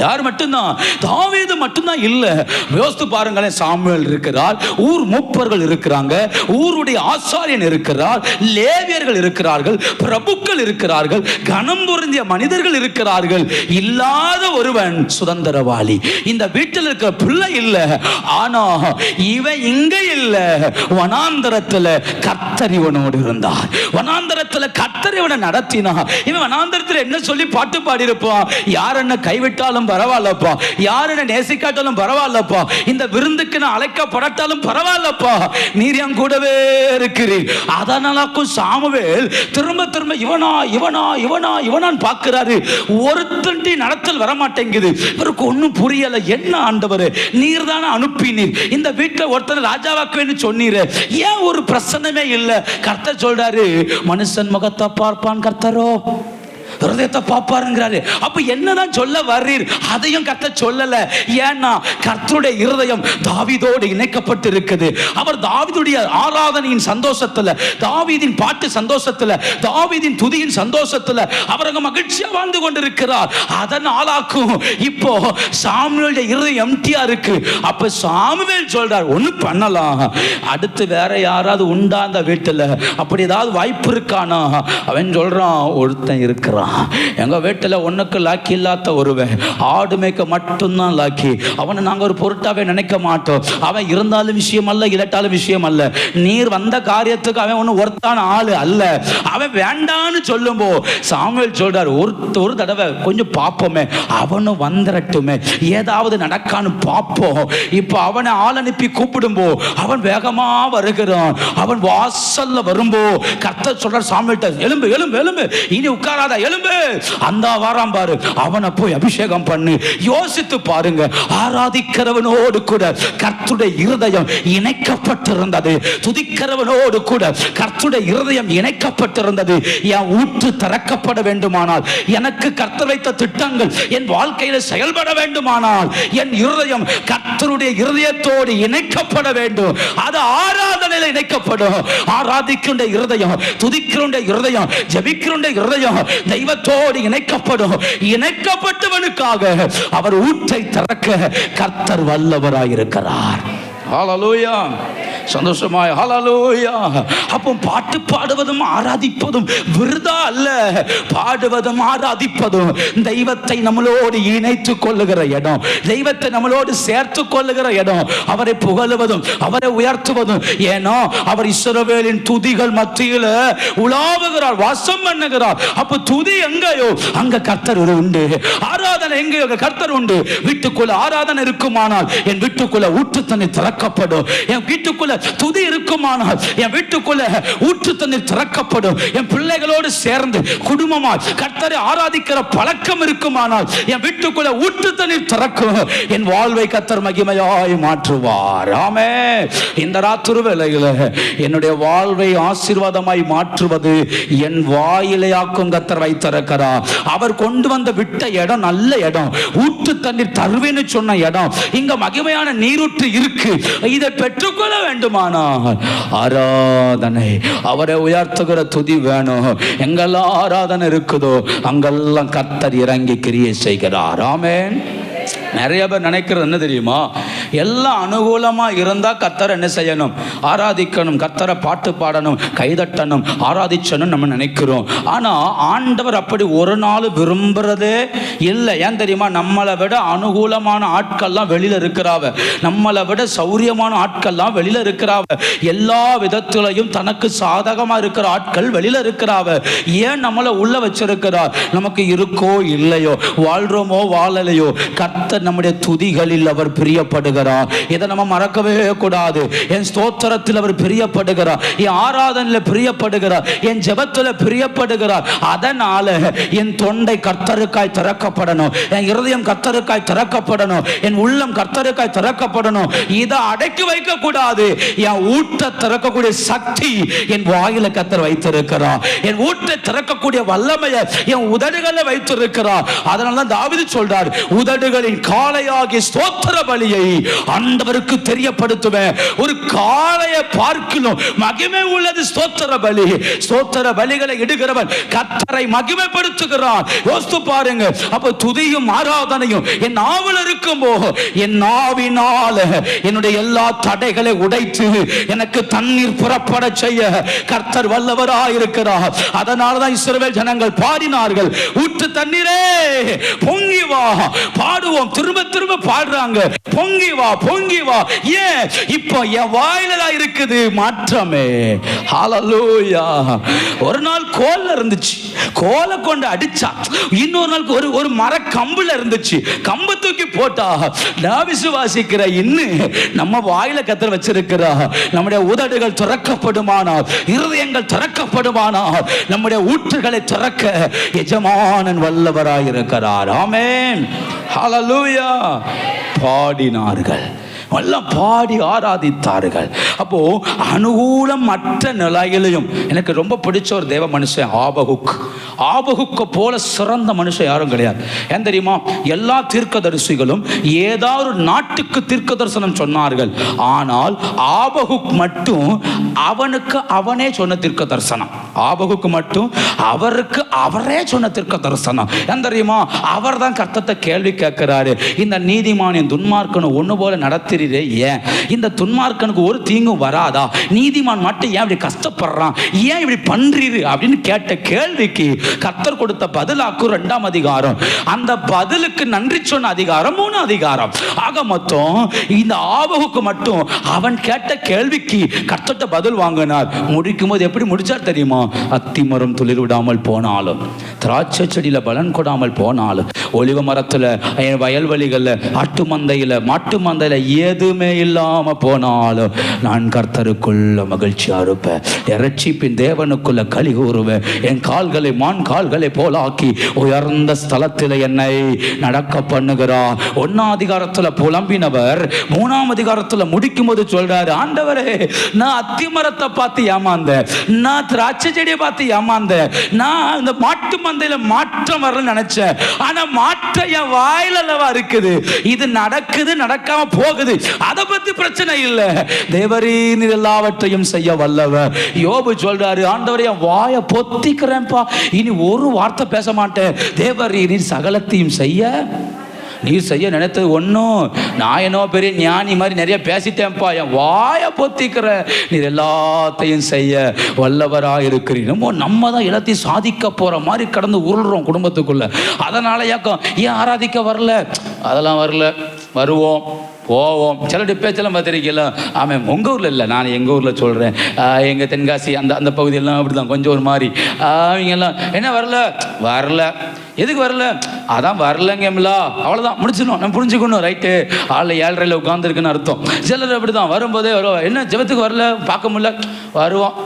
யார் மட்டும்தான்? தாவீது மட்டும்தான் இல்ல. யோசித்து பாருங்களேன், சாமுவேல் இருக்கிறார், ஊர் மூப்பர்கள் இருக்கிறாங்க, ஊருடைய ஆசாரியன் இருக்கிறார், லேவியர்கள் இருக்கிறார்கள், பிரபுக்கள் இருக்கிறார்கள், கனம் பொருந்திய மனிதர்கள் இருக்கிறார்கள். இல்லாத ஒருவன் சுதந்திரவாளி. இந்த வீட்டில் இருக்கிற பிள்ளை இல்ல. ஆனா இவன் இங்க இல்ல, வனாந்தரத்துல கர்த்தர் இவனோடு இருந்தார். வனாந்தரத்துல கர்த்தர் இவனை நடத்தினார். இவன் வனாந்தரத்துல என்ன சொல்லி பாட்டு பாடி இருப்பான்? யார் என்ன கைவிட்டாலும் பரவாயில்லப்பா, யார் என்ன நேசிக்காட்டாலும் பரவாயில்லப்பா, இந்த விருந்துக்கு நான் அழைக்கப்படாட்டாலும் பரவாயில்லப்பா, நீர் என் கூடவே இருக்கிறீர். அதனாலக்கும் சாமுவேல் திரும்ப திரும்ப இவனா இவனா இவனா இவனான்னு பார்க்கிறாரு. ஒருத்தண்டி நடத்தல் வரமாட்டேங்குது. இவருக்கு ஒன்றும் புரியல. என்ன ஆண்டவரே, நீர் தானே அனுப்பினீர், இந்த வீட்டில் ஒருத்தர் ராஜாவாக்குவேன்னு சொன்னீர், ஏன் ஒரு பிரச்சனமே இல்லை? கர்த்தர் சொல்றாரு, மனுஷன் முகத்தை பார்ப்பான், கர்த்தரோ ஹிருதயத்தை பாப்பாருங்கிறாரு. அப்ப என்னதான் சொல்ல வர்றீர்? அதையும் கர்த்தர் சொல்லல. ஏன்னா கர்த்தருடைய இருதயம் தாவீதோடு இணைக்கப்பட்டு இருக்குது. அவர் தாவீதுடைய ஆராதனையின் சந்தோஷத்துல, தாவீதின் பாட்டு சந்தோஷத்துல, தாவீதின் துதியின் சந்தோஷத்துல அவரங்க மகிழ்ச்சியா வாழ்ந்து கொண்டிருக்கிறார். அதனாலாக்கும் இப்போ சாமுவேலுடைய இருதயம் எம்டியா இருக்கு. அப்ப சாமுவேல் சொல்றார், ஒண்ணு பண்ணலாம், அடுத்து வேற யாராவது உண்டா அந்த வீட்டுல? அப்படி ஏதாவது வாய்ப்பு இருக்கானா? அவன் சொல்றான், ஒருத்தன் இருக்கிறான் எங்க வீட்டுல ஒண்ணுக்கு லாக்கி இல்லாத ஒருவன், ஆடு மேய்க்க மட்டும்தான் லாக்கி. அவனை நாங்க ஒரு பொருட்டாவே நினைக்க மாட்டோம். அவன் இருந்தாலும் விஷயம் அல்ல, இல்லாட்டாலும் விஷயம் அல்ல. நீர் வந்த காரியத்துக்கு அவன் ஒண்ணு ஒருத்தான ஆளு அல்ல. அவன் வேண்டான்னு சொல்லும்போ சாமுவேல் சொல்றார், ஒரு தடவை கொஞ்சம் பார்ப்போமே, அவனும் வந்துடட்டுமே, ஏதாவது நடக்கான்னு பார்ப்போம். இப்போ அவனை ஆள் அனுப்பி கூப்பிடும்போ அவன் வேகமா வருகிறான். அவன் வாசல்ல வரும்போ கர்த்தர் சொல்றார் சாமுவேல்ட்ட, எலும்பு எலும்பு எலும்பு, இனி உட்காராத, எலும்பு, அந்த வாராம் பாரு, அவனை போய் அபிஷேகம் பண்ணு. யோசித்து பாருங்க, ஆராதிக்கிறவனோடு கூட கர்த்தருடைய இருதயம் இணைக்கப்பட்டிருந்தது. துதிக்கிறவனோடு கூட கர்த்தருடைய இருதயம் இணைக்கப்பட்டிருந்தது. என் ஊற்று திறக்கப்பட வேண்டுமானால், எனக்கு கர்த்தர் வைத்த திட்டங்கள் என் வாழ்க்கையில செயல்பட வேண்டுமானால், என் இருதயம் கர்த்தருடைய இருதயத்தோடு இணைக்கப்பட வேண்டும். அது ஆராதனையில் இணைக்கப்படும். ஆராதிக்கின்ற இருதயம், துதிக்கின்ற இருதயம், ஜெபிக்கின்ற இருதயம் தெய்வத்தோடு இணைக்கப்படும். இணைக்கப்பட்டவனுக்காக அவர் ஊற்றை திறக்க கர்த்தர் வல்லவராயிருக்கிறார். ஹல்லேலூயா. சந்தோஷமாய் ஹல்லேலூயா. அப்போ பாட்டு பாடுவதும் ஆராதிப்பதும் விருதா அல்ல. பாடுவதும் ஆராதிப்பதும் தெய்வத்தை நம்மளோடு இணைத்து கொள்ளுகிற இடம், தெய்வத்தை நம்மளோடு சேர்த்து கொள்ளுகிற இடம். அவரை புகழுவதும் அவரை உயர்த்துவதும். ஏனோ அவர் இஸ்ரவேலின் துதிகள் மத்தியில் உலாவுகிறார், வாசம் பண்ணுகிறார். அப்போ துதி எங்கேயோ அங்க கர்த்தர் உண்டு, ஆராதனை எங்கேயோ கர்த்தர் உண்டு. வீட்டுக்குள்ள ஆராதனை இருக்குமானால் என் வீட்டுக்குள்ள ஊற்று தண்ணி திறக்கப்படும். என் வீட்டுக்குள்ள வீட்டுக்குள்ள துதி இருக்குமானால் என் வீட்டுக்குள்ள ஊற்று தண்ணீர் திறக்கப்படும். என் பிள்ளைகளோடு சேர்ந்து குடும்பமா கர்த்தரை ஆராதிக்கிற பழக்கம் இருக்குமானால் என் வீட்டுக்குள்ள ஊற்று தண்ணீர் திறக்கும். என் வாழ்வை கர்த்தர் மகிமையாய் மாற்றுவார். ஆமென். இந்த ராத்திரி வேளையில என்னுடைய வாழ்வை ஆசீர்வாதமாய் மாற்றுவது என் வாயிலையாக்கும் கர்த்தர் வைத்திருக்கிறார். அவர் கொண்டு வந்த விட்ட இடம் நல்ல இடம், ஊற்று தண்ணீர் தருவேன்னு சொன்ன இடம். இங்க மகிமையான நீரூற்று இருக்கு. இதை பெற்றுக்கொள்ள வேண்டுமானால் ஆராதனை, அவரை உயர்த்துகிற துதி வேணும். எங்கெல்லாம் ஆராதனை இருக்குதோ அங்கெல்லாம் கர்த்தர் இறங்கி கிரியை செய்கிறார். ஆமென். நிறைய பேர் நினைக்கிறது என்ன தெரியுமா, எல்லாம் அனுகூலமா இருந்தா கர்த்தரை என்ன செய்யணும், ஆராதிக்கணும், கர்த்தரை பாட்டு பாடணும், கைதட்டணும், ஆராதிச்சணும் நம்ம நினைக்கிறோம். ஆனா ஆண்டவர் அப்படி ஒரு நாள் விரும்புறதே இல்லை. ஏன் தெரியுமா, நம்மளை விட அனுகூலமான ஆட்கள்லாம் வெளியில இருக்கிறாவ, நம்மளை விட சௌரியமான ஆட்கள்லாம் வெளியில இருக்கிறாவ, எல்லா விதத்திலையும் தனக்கு சாதகமா இருக்கிற ஆட்கள் வெளியில இருக்கிறாவ. ஏன் நம்மளை உள்ள வச்சிருக்கிறார்? நமக்கு இருக்கோ இல்லையோ, வாழ்றோமோ வாழலையோ, கர்த்தர் நம்முடைய துதிகளில் அவர் பிரியப்படுகிறார். இதை நம்ம மறக்கவே கூடாது. என் ஸ்தோத்திரத்தில் அவர் பிரியப்படுகிறார், என் ஆராதனையில் பிரியப்படுகிறார், என் ஜெபத்தில் பிரியப்படுகிறார். அதனால என் தொண்டை கர்த்தருக்காய் திறக்கப்படணும், என் இருதயம் கர்த்தருக்காய் திறக்கப்படணும், என் உள்ளம் கர்த்தருக்காய் திறக்கப்படணும். இதை அடக்கி வைக்க கூடாது. என் ஊட்டை திறக்கக்கூடிய சக்தி என் வாயில கர்த்தர் வைத்திருக்கிறார். என் ஊட்டை திறக்கக்கூடிய வல்லமையை என் உதடுகளை வைத்திருக்கிறார். அதனால தான் தாவீது சொல்றார், உதடுகளின் காளையாகிய ஸ்தோத்திர பலியை ஆண்டவருக்கு தெரியப்படுத்துவேன். ஒரு காளையை பார்க்கணும் மகிமை உள்ளது ஸ்தோத்திர பலி. ஸ்தோத்திர பலிகளை இடுகிறவன் கர்த்தரை மகிமைப்படுத்துகிறான். யோசித்து பாருங்க. அப்ப துதியும் ஆராதனையும் என் நாவில் இருக்கும்போது என் நாவினால என்னுடைய எல்லா தடைகளை உடைத்து எனக்கு தண்ணீர் புறப்பட செய்ய கர்த்தர் வல்லவராயிருக்கிறார். அதனாலதான் இஸ்ரவேல் ஜனங்கள் பாடினார்கள், ஊற்று தண்ணீரே பொங்கி வா. பாடுவோம், திரும்ப திரும்ப பாடுறாங்க, பொங்கி வா பொங்கி வா. ஏன்? இப்போ என் வாயில தான் இருக்குது மாற்றமே. ஹalleluya. ஒரு நாள் கோல்ல இருந்துச்சு, கோலை கொண்டு அடிச்சா. இன்னொரு நாளுக்கு ஒரு மர கம்புல இருந்துச்சு, கம்பு தூக்கி போட்டா. நான் விசுவாசிக்கிற இன்னும் நம்ம வாயில கர்த்தர் வச்சிருக்கிறா. நம்முடைய உதடுகள் திறக்கப்படுமானால், இருதயங்கள் திறக்கப்படுமானால், நம்முடைய ஊற்றுகளை திறக்க எஜமானன் வல்லவராயிருக்கிறார். ஆமென். ஹalleluya. பாடினார்கள், எல்லாம் பாடி ஆராதித்தார்கள். அப்போ அனுகூலம் மற்ற நிலையிலையும் எனக்கு ரொம்ப பிடிச்ச ஒரு தேவ மனுஷன் ஆபகுக். ஆபகுக்க போல சிறந்த மனுஷன் யாரும் கிடையாது. ஏன் தெரியுமா, எல்லா தீர்க்கதரிசிகளும் ஏதாவது ஒரு நாட்டுக்கு தீர்க்க தரிசனம் சொன்னார்கள். ஆனால் ஆபகுக் மட்டும் அவனுக்கு அவனே சொன்ன தீர்க்க தரிசனம். ஆபகுக்கு மட்டும் அவருக்கு அவரே சொன்ன தீர்க்க தரிசனம். ஏன் தெரியுமா, அவர் தான் கர்த்தத்தை கேள்வி கேட்கிறாரு. இந்த நீதிமானின் துன்மார்க்கனை ஒண்ணு போல நடத்தி, ஏன் இந்த துன்மார்க்கனுக்கு ஒரு தீங்கும் வராதா, நீதிமான் மட்டும் ஏன் இப்படி கஷ்டப்படுறான், ஏன் இப்படி பண்றீரு அப்படின்னு கேட்ட கேள்விக்கு கர்த்தர் கொடுத்த பதிலாக்கு 2ஆம் அதிகாரம். அந்த பதிலுக்கு நன்றி சொன்ன அதிகாரம் 3 அதிகாரம். ஆக மொத்தம் இந்த ஆபகுக்கு மட்டும் அவன் கேட்ட கேள்விக்கு கர்த்தர்ட்ட பதில் வாங்கினார். முடிக்கும் போது எப்படி முடிச்சார் தெரியுமா, அத்திமரம் துளிர் விடாமல் போனாலும், திராட்சை செடியில பலன் கொடாமல் போனாலும், ஒலிவ மரத்துல, வயல்வெளிகள்ல, ஆட்டு மந்தையில, மாட்டு மந்தையில எதுவுமே இல்லாம போனாலும் நான் கர்த்தருக்குள்ள மகிழ்ச்சியா இருப்பேன், இரட்சிப்பின் தேவனுக்குள்ள களி கூறுவேன். என் கால்களை மான் கால்களை போலாக்கி உயர்ந்த ஸ்தலத்தில் என்னை நடக்க பண்ணுகிறார். 1ஆம் அதிகாரத்துல புலம்பினவர் 3ஆம் அதிகாரத்துல முடிக்கும் போது சொல்றாரு, ஆண்டவரே நான் அத்திமரத்தை பார்த்து ஏமாந்தேன், நான் திராட்சை செடியை பார்த்து ஏமாந்தேன், நான் இந்த மாட்டு மந்தையில மாற்றம் வரல நினைச்சேன், ஆனா மாற்றம் என் வாயிலவா இருக்குது. இது நடக்குது நடக்காம போகுது, அதை பத்தி பிரச்சனை இல்லை. தேவரீர் எல்லாவற்றையும் செய்ய வல்லவர். யோபு சொல்றாரு, ஆண்டவரே என் வாயை பொத்திக்கிறேன்ப்பா, இனி ஒரு வார்த்தை பேச மாட்டேன். தேவரீர் சகலத்தையும் செய்ய, நீர் செய்ய நினைத்தது ஒன்றும், நான் என்னோ பெரிய ஞானி மாதிரி நிறைய பேசிட்டேன்ப்பா, என் வாயை பொத்திக்கிற, நீர் எல்லாத்தையும் செய்ய வல்லவராக இருக்கிறீங்க. நம்ம தான் எல்லாத்தையும் சாதிக்க போகிற மாதிரி கடந்து உருள்றோம் குடும்பத்துக்குள்ள. அதனால் ஏன் ஆராதிக்க வரல, அதெல்லாம் வரல, வருவோம் போவோம். சில பேச்செல்லாம் பார்த்துருக்கீங்களா? ஆமாம், உங்கள் ஊரில் இல்லை, நான் எங்கள் ஊரில் சொல்கிறேன். எங்கள் தென்காசி அந்த பகுதியெல்லாம் அப்படி தான் கொஞ்சம் ஒரு மாதிரி. அவங்கெல்லாம் என்ன வரல, எதுக்கு வரல? அதான் வரலங்கம்லா, அவ்வளோதான், முடிச்சிடணும், நம்ம புரிஞ்சுக்கணும். ரைட்டு, ஆள் 7:30 உட்காந்துருக்குன்னு அர்த்தம். சிலர் அப்படி தான், வரும்போதே வருவோம், என்ன ஜெபத்துக்கு வரல, பார்க்க முடியல, வருவோம்,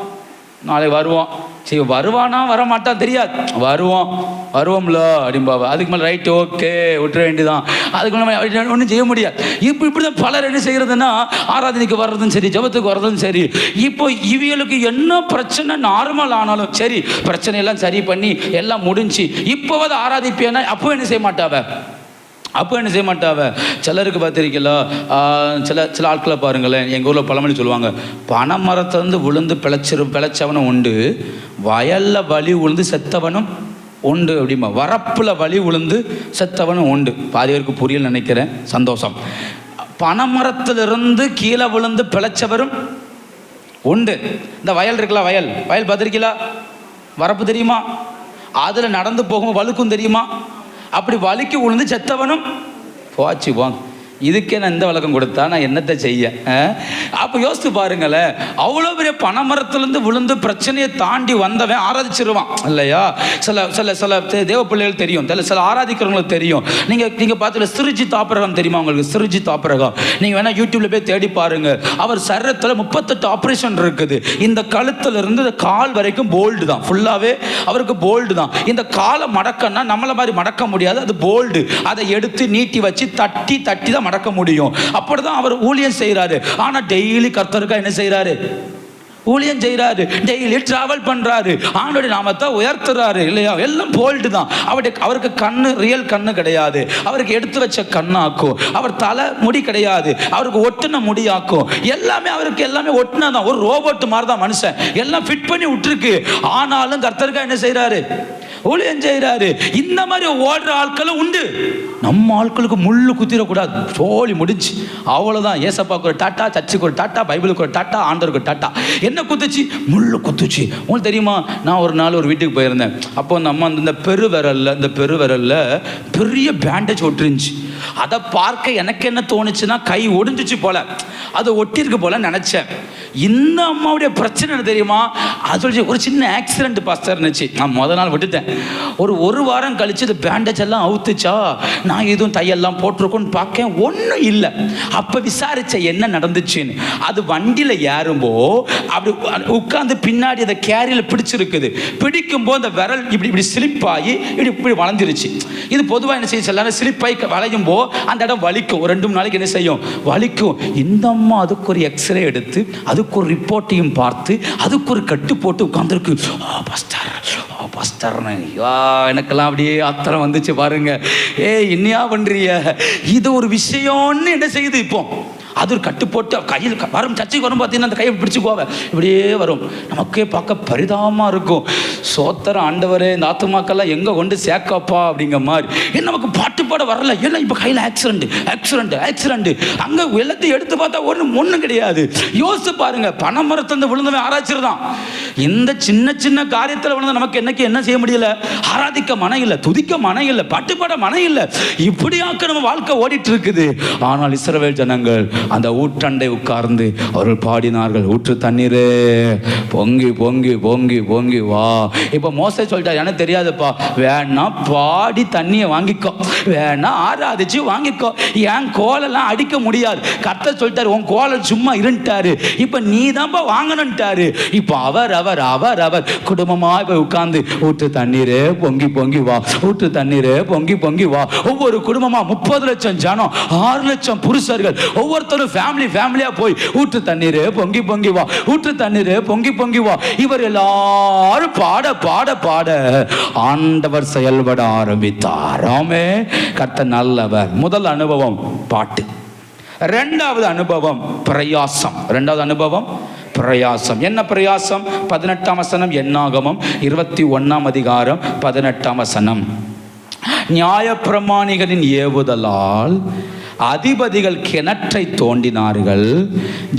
நாளை வருவோம். சரி, வருவானா வரமாட்டான் தெரியாது, வருவோம்ல அப்படிம்பாவா. அதுக்கு மேலே ரைட்டு, ஓகே, விட்டுற வேண்டியதான். அதுக்கு மேலே ஒன்றும் செய்ய முடியாது. இப்படி தான் பலர் என்ன செய்கிறதுன்னா, ஆராதனைக்கு வர்றதும் சரி, ஜெபத்துக்கு வர்றதும் சரி, இப்போ இவங்களுக்கு என்ன பிரச்சனை நார்மல் ஆனாலும் சரி, பிரச்சனையெல்லாம் சரி பண்ணி எல்லாம் முடிஞ்சு இப்போவாது ஆராதிப்பேன்னா அப்போ என்ன செய்ய மாட்டாவ. சிலருக்கு பார்த்துருக்கீங்களா, சில ஆட்களை பாருங்களேன், எங்கள் ஊரில் பழமொழி சொல்லுவாங்க, பனை மரத்துலேருந்து விழுந்து பிழைச்சவனும் உண்டு, வயலில் வலி விழுந்து செத்தவனும் உண்டு அப்படிமா. வரப்பில் வலி விழுந்து செத்தவனும் உண்டு. பாதி பேருக்கு புரியல நினைக்கிறேன், சந்தோஷம். பனை மரத்திலிருந்து கீழே விழுந்து பிழைச்சவரும் உண்டு. இந்த வயல் இருக்குல்ல, வயல் பார்த்துருக்கீங்களா, வரப்பு தெரியுமா, அதில் நடந்து போகும் வழுக்கும் தெரியுமா, அப்படி வலிக்கு விழுந்து செத்தவனும் போச்சு போங்க. இதுக்கே நான் இந்த விளக்கம் கொடுத்தா நான் என்னத்தை செய்ய? அப்போ யோசித்து பாருங்களேன், அவ்வளோ பெரிய பனைமரத்துலேருந்து விழுந்து பிரச்சனையை தாண்டி வந்தவன் ஆராதிச்சிருவான் இல்லையா? சில தேவ பிள்ளைகள் தெரியும், சில ஆராதிக்கிறவங்களுக்கு தெரியும். நீங்கள் பார்த்துல சிறுஜி தாப்பரகம் தெரியுமா உங்களுக்கு? சிறுஜி தாப்பரகம் நீங்கள் வேணால் யூடியூப்ல போய் தேடி பாருங்க. அவர் சரீரத்தில் 38 ஆப்ரேஷன் இருக்குது. இந்த கழுத்துல இருந்து இந்த கால் வரைக்கும் போல்டு தான், ஃபுல்லாகவே அவருக்கு போல்டு தான். இந்த காலை மடக்கன்னா நம்மளை மாதிரி மடக்க முடியாது, அது போல்டு. அதை எடுத்து நீட்டி வச்சு தட்டி தான் மடக்க முடியும். அப்படிதான் அவர் ஊழியம் செய்யறாரு. ஆனா டெய்லி கர்த்தருக்கா என்ன செய்யறாரு? ஊழியம் செய்யறாரு, டெய்லி டிராவல் பண்றாரு, ஆண்டோட நாமத்தை உயர்த்துறாரு இல்லையா? எல்லாம் போல்டு தான். அவருக்கு கண்ணு, ரியல் கண்ணு கிடையாது, அவருக்கு எடுத்து வச்ச கண்ணாக்கும். அவர் தலை முடி கிடையாது, அவருக்கு ஒட்டுன முடியாக்கும். அவருக்கு எல்லாமே ஒட்டுனதான். ஒரு ரோபோட் மாதிரி தான் மனுஷன், எல்லாம் ஃபிட் பண்ணி விட்டுருக்கு. ஆனாலும் கர்த்தருக்கா என்ன செய்யறாரு? ஊழியம் செய்யறாரு. இந்த மாதிரி ஓடுற ஆட்களும் உண்டு. நம்ம ஆட்களுக்கு முள்ளு குத்திரக்கூடாது, சோழி முடிஞ்சு அவ்வளோதான். ஏசப்பாக்கு ஒரு டாட்டா, சர்ச்சுக்கு ஒரு டாட்டா, பைபிளுக்கு ஒரு டாட்டா, ஆண்டருக்கு ஒரு டாட்டா. என்ன குத்துச்சு? முள்ளு குத்துச்சு. உங்களுக்கு தெரியுமா, நான் ஒரு நாள் ஒரு வீட்டுக்கு போயிருந்தேன். அப்போ அந்த அம்மா இந்த பெருவிரல்ல பெரிய பேண்டேஜ் ஒட்டிருந்துச்சு. அதை பார்க்க எனக்கு என்ன தோணுச்சுன்னா, கை ஒடிஞ்சிச்சு போல, அது ஒட்டிருக்கு போல நினைச்சேன். இந்த அம்மாவுடைய பிரச்சனை என்ன தெரியுமா? அது சொல்லி ஒரு சின்ன ஆக்சிடென்ட் பாஸ்டர் இருந்துச்சு. நான் முதல் நாள் விட்டுட்டேன். ஒரு வாரம் கழிச்சு இந்த பேண்டேஜ் எல்லாம் அவுத்துச்சா, நான் எதுவும் தையெல்லாம் போட்டிருக்கோன்னு பார்க்க ஒன்றும் இல்லை. அப்போ விசாரிச்ச என்ன நடந்துச்சுன்னு. அது வண்டியில் ஏறும்போ அப்படி உட்காந்து பின்னாடி அதை கேரியில் பிடிச்சிருக்குது. பிடிக்கும்போது அந்த விரல் இப்படி ஸ்லிப் ஆகி இப்படி வளைஞ்சிருச்சு. இது பொதுவாக என்ன செய்ய, எல்லாரும் ஸ்லிப் ஆகி வளையும் போ அந்த இடம் வலிக்கும். ஒரு 2-3 நாளைக்கு என்ன செய்யும்? வலிக்கும். இந்த அம்மா அதுக்கு ஒரு எக்ஸ்ரே எடுத்து, அதுக்கு ஒரு ரிப்போர்ட்டையும் பார்த்து, அதுக்கு ஒரு கட்டு போட்டு உட்கார்ந்துருக்கு. பாஸ்டர் எனக்கெல்லாம் அப்படியே ஆத்திரம் வந்துச்சு பாருங்க. என்னையா பண்றீங்க? இது ஒரு விஷயம்னு என்ன செய்யுது? இப்போ அது ஒரு கட்டு போட்டு கையில் வரும். சர்ச்சைக்கு வரும் பார்த்தீங்கன்னா அந்த கையை பிடிச்சிக்குவாங்க, இப்படியே வரும். நமக்கே பார்க்க பரிதாபமாக இருக்கும். சோத்திரம் ஆண்டவரே, இந்த ஆத்துமாக்கெல்லாம் எங்கே கொண்டு சேர்க்கப்பா அப்படிங்கிற மாதிரி. ஏன் நமக்கு பாட்டு பாட வரல? ஏன்னா இப்போ கையில் ஆக்சிடென்ட் அங்கே எல்லாத்தையும் எடுத்து பார்த்தா ஒன்றும் கிடையாது. யோசித்து பாருங்க, பனைமரத்திலிருந்து விழுந்தவன் ஆராய்ச்சிருந்தான். இந்த சின்ன காரியத்தில் விழுந்த நமக்கு என்ன செய்ய முடியல? ஆராதிக்க மனம் இல்லை, துதிக்க மனம் இல்லை, பாட்டு பாட மனம் இல்லை. இப்படியாக்க நம்ம வாழ்க்கை ஓடிட்டு இருக்குது. ஆனால் இஸ்ரவேல் ஜனங்கள் அந்த ஊற்றண்டை உட்கார்ந்து அவர்கள் பாடினார்கள், ஊற்று தண்ணீரே பொங்கி பொங்கி பொங்கி பொங்கி வா. இப்போ மோசே சொல்லிட்டார், எனக்கு தெரியாதுப்பா, வேணா பாடி தண்ணியை வாங்கிக்கோ, வேணா ஆராதிச்சு வாங்கிக்கோ, என் கோலெல்லாம் அடிக்க முடியாது. கர்த்தர் சொல்லிட்டாரு, உன் கோலம் சும்மா இருந்துட்டாரு, இப்போ நீ தான்ப்பா வாங்கணுன்ட்டாரு. இப்போ அவர் குடும்பமா போய் உட்கார்ந்து ஊற்று தண்ணீரே பொங்கி பொங்கி வா, ஊற்று தண்ணீரே பொங்கி பொங்கி வா. ஒவ்வொரு குடும்பமா 30 லட்சம் ஜனம், 6 லட்சம் புருஷர்கள், ஒவ்வொருத்தரும் ஃபேமிலியா போய் ஊற்று தண்ணீரே பொங்கி பொங்கி வா, ஊற்று தண்ணீரே பொங்கி பொங்கி வா. இவர் எல்லாரும் பாட ஆண்டவர் செயல்பட ஆரம்பித்தார். ஆமே, கர்த்தர் நல்லவர். முதல் அனுபவம் பாட்டு. இரண்டாவது அனுபவம் பிரயாசம். என்ன பிரயாசம்? 18ஆம் வசனம், என்னாகமம் 21ஆம் அதிகாரம் 18ஆம் வசனம். நியாயப்பிரமாணிகளின் ஏவுதலால் அதிபதிகள் கிணற்றை தோண்டினார்கள்,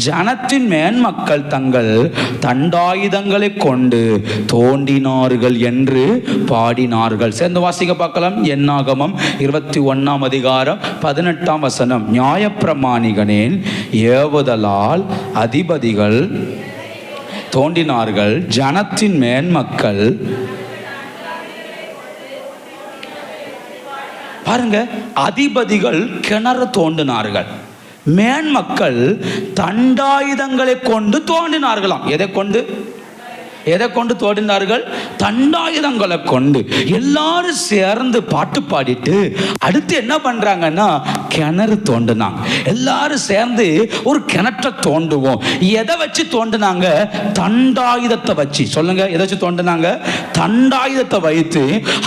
ஜனத்தின் மேன்மக்கள் தங்கள் தண்டாயுதங்களை கொண்டு தோண்டினார்கள் என்று பாடினார்கள். சேர்ந்து வாசிக்க பார்க்கலாம். என்னாகமம் 21ஆம் அதிகாரம் 18ஆம் வசனம். நியாயப்பிரமாணிகளின் ஏவுதலால் அதிபதிகள் தோண்டினார்கள், ஜனத்தின் மேன்மக்கள் பாருங்க, அதிபதிகள் கிணறு தோண்டினார்கள், மேன்மக்கள் தண்டாயுதங்களை கொண்டு தோண்டினார்களாம். எதை கொண்டு தோண்டினார்கள்? தண்டாயுதங்களை கொண்டு. எல்லாரும் சேர்ந்து பாட்டு பாடிட்டு அடுத்து என்ன பண்றாங்கன்னா கிணறு தோண்டினாங்க. எல்லாரும் சேர்ந்து ஒரு கிணற்றை தோண்டுவோம். எதை வச்சு தோண்டினாங்க? தண்டாயுதத்தை வச்சு. சொல்லுங்க, எதை வச்சு தோண்டினாங்க? தண்டாயுதத்தை வைத்து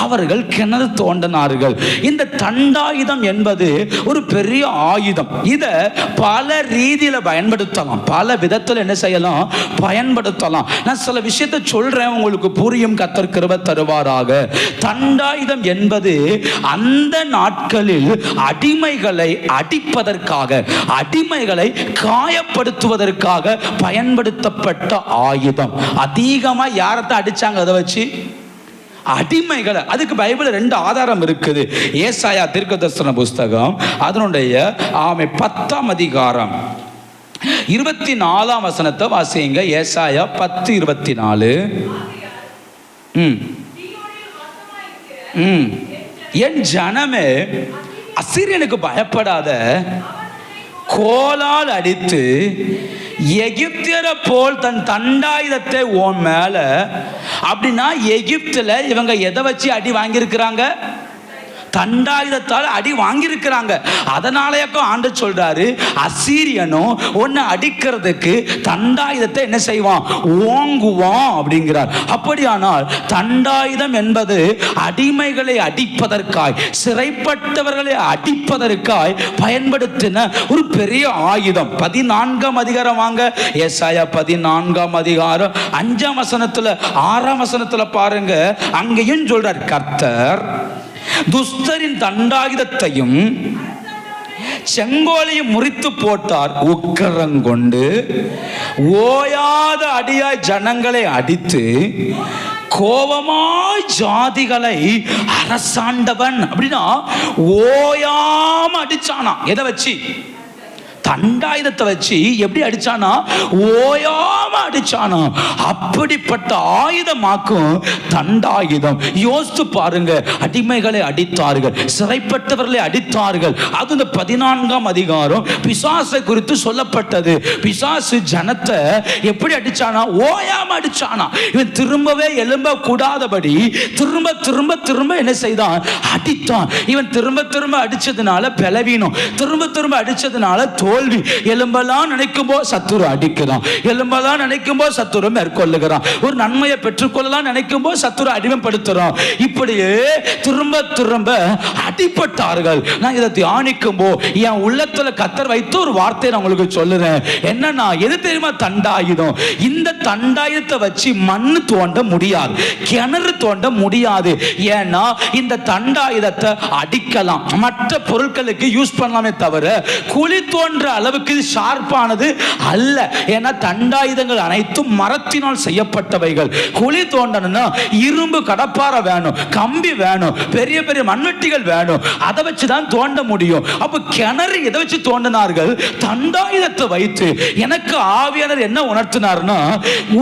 அவர்கள் கிணறு தோண்டினார்கள். இந்த தண்டாயுதம் என்பது ஒரு பெரிய ஆயுதம். இதை பல ரீதியில பயன்படுத்தலாம், பல விதத்தில் என்ன செய்யலாம், பயன்படுத்தலாம். நான் சில விஷயத்தை சொல்றேன், உங்களுக்கு புரியும். கர்த்தர் கிருபை தருவாராக. தண்டாயுதம் என்பது அந்த நாட்களில் அடிமைகளை அடிப்பதற்காக, அடிமைகளை காயப்படுத்துவதற்காக பயன்படுத்தப்பட்ட ஆயுதம். அதிகமா யாரத்தை அடிச்சாங்க? அதை வச்சு அடிமைகளை. அதுக்கு பைபிள் 2 ஆதாரம் இருக்குது. ஏசாயா தீர்க்கதரிசன புஸ்தகம் அதனுடைய 10ஆம் அதிகாரம் 24ஆம் வசனத்தை வாசிங்க. ஏசாயா 10:24. என் ஜனமே, அசீரியனுக்கு பயப்படாத, கோலால் அடித்து எகிப்தியரை போல் தன் தண்டாயுதத்தை உன் மேல. அப்படின்னா எகிப்துல இவங்க எதை வச்சு அடி வாங்கியிருக்கிறாங்க? தண்டாயுதத்தால் அடி வாங்கியிருக்கிறாங்க. அதனாலயாக்கும் ஆண்டவர் சொல்றாரு, அசீரியனும் ஒன்னு அடிக்கிறதுக்கு தண்டாயுதத்தை என்ன செய்வான்? ஓங்குவான் அப்படிங்கிறார். அப்படியானால் தண்டாயுதம் என்பது அடிமைகளை அடிப்பதற்காய், சிறைப்பட்டவர்களை அடிப்பதற்காய் பயன்படுத்தின ஒரு பெரிய ஆயுதம். 14ஆம் அதிகாரம் வாங்க. ஏசாயா 14ஆம் அதிகாரம் 5ஆம் வசனத்துல 6ஆம் வசனத்துல பாருங்க. அங்கேயும் சொல்றார், கர்த்தர் துஸ்தரின் தண்டாயுதத்தையும் செங்கோலையும் முறித்து போட்டார். உக்கரங்கொண்டு ஓயாத அடியாய் ஜனங்களை அடித்து கோபமாய் ஜாதிகளை அரசாண்டவன். அப்படின்னா ஓயாம அடிச்சானா. எதை வச்சு? தண்டாயுதத்தை வச்சு. எப்படி அடிச்சானா? ஓயாம அடிச்சானா. அப்படிப்பட்ட ஆயுதமாக்கும் தண்டாயுதம். யோசித்து பாருங்க. அடிமைகளை அடித்தார்கள், சிறைப்பட்டவர்களை அடித்தார்கள். அது இந்த 14ஆம் அதிகாரம் பிசாசை குறித்து சொல்லப்பட்டது. பிசாசு ஜனத்தை எப்படி அடிச்சானா? ஓயாம அடிச்சானா. இவன் திரும்பவே எழும்ப கூடாதபடி திரும்ப திரும்ப திரும்ப என்ன செய்தான்? அடித்தான். இவன் திரும்ப திரும்ப அடிச்சதுனால பலவீனம், திரும்ப திரும்ப அடிச்சதுனால தோல்வி. எலும்பெல்லாம் நினைக்கும் போது சத்துரு அடிக்கிறான், எலும்பெல்லாம் நினைக்கும் போது சத்துரு மேற்கொள்ளுகிறான். ஒரு நன்மையை பெற்றுக்கொள்ளலாம் நினைக்கும் போது சத்துரு அடிமைப்படுத்துறான். இப்படியே திரும்ப திரும்ப அடிபட்டார்கள். நான் இதை தியானிக்கும் போது என் உள்ளத்துல கர்த்தர் வைத்து ஒரு வார்த்தையை நான் உங்களுக்கு சொல்லுறேன். என்னன்னா, எது தெரியுமா? தண்டாயுதம். இந்த தண்டாயுதத்தை வச்சு மண்ணு தோண்ட முடியாது, கிணறு தோண்ட முடியாது. ஏன்னா இந்த தண்டாயுதத்தை அடிக்கலாம், மற்ற பொருட்களுக்கு யூஸ் பண்ணலாமே தவிர குழி தோன்ற அளவுக்கு இது ஷார்ப்பானது அல்ல. ஏன்னா தண்டாயுதங்கள் அனைத்தும் மரத்தினால் செய்யப்பட்டவைகள். குழி தோண்டணும்னா இரும்பு கடப்பாரை வேணும், கம்பி வேணும், பெரிய பெரிய மண்வெட்டிகள் வேணும். அதை வச்சுதான் தோண்ட முடியும். அப்ப கிணறு எதை வச்சு தோண்டினார்கள்? தண்டாயுதத்தை வைத்து. எனக்கு ஆவியானவர் என்ன உணர்த்தினார்னா,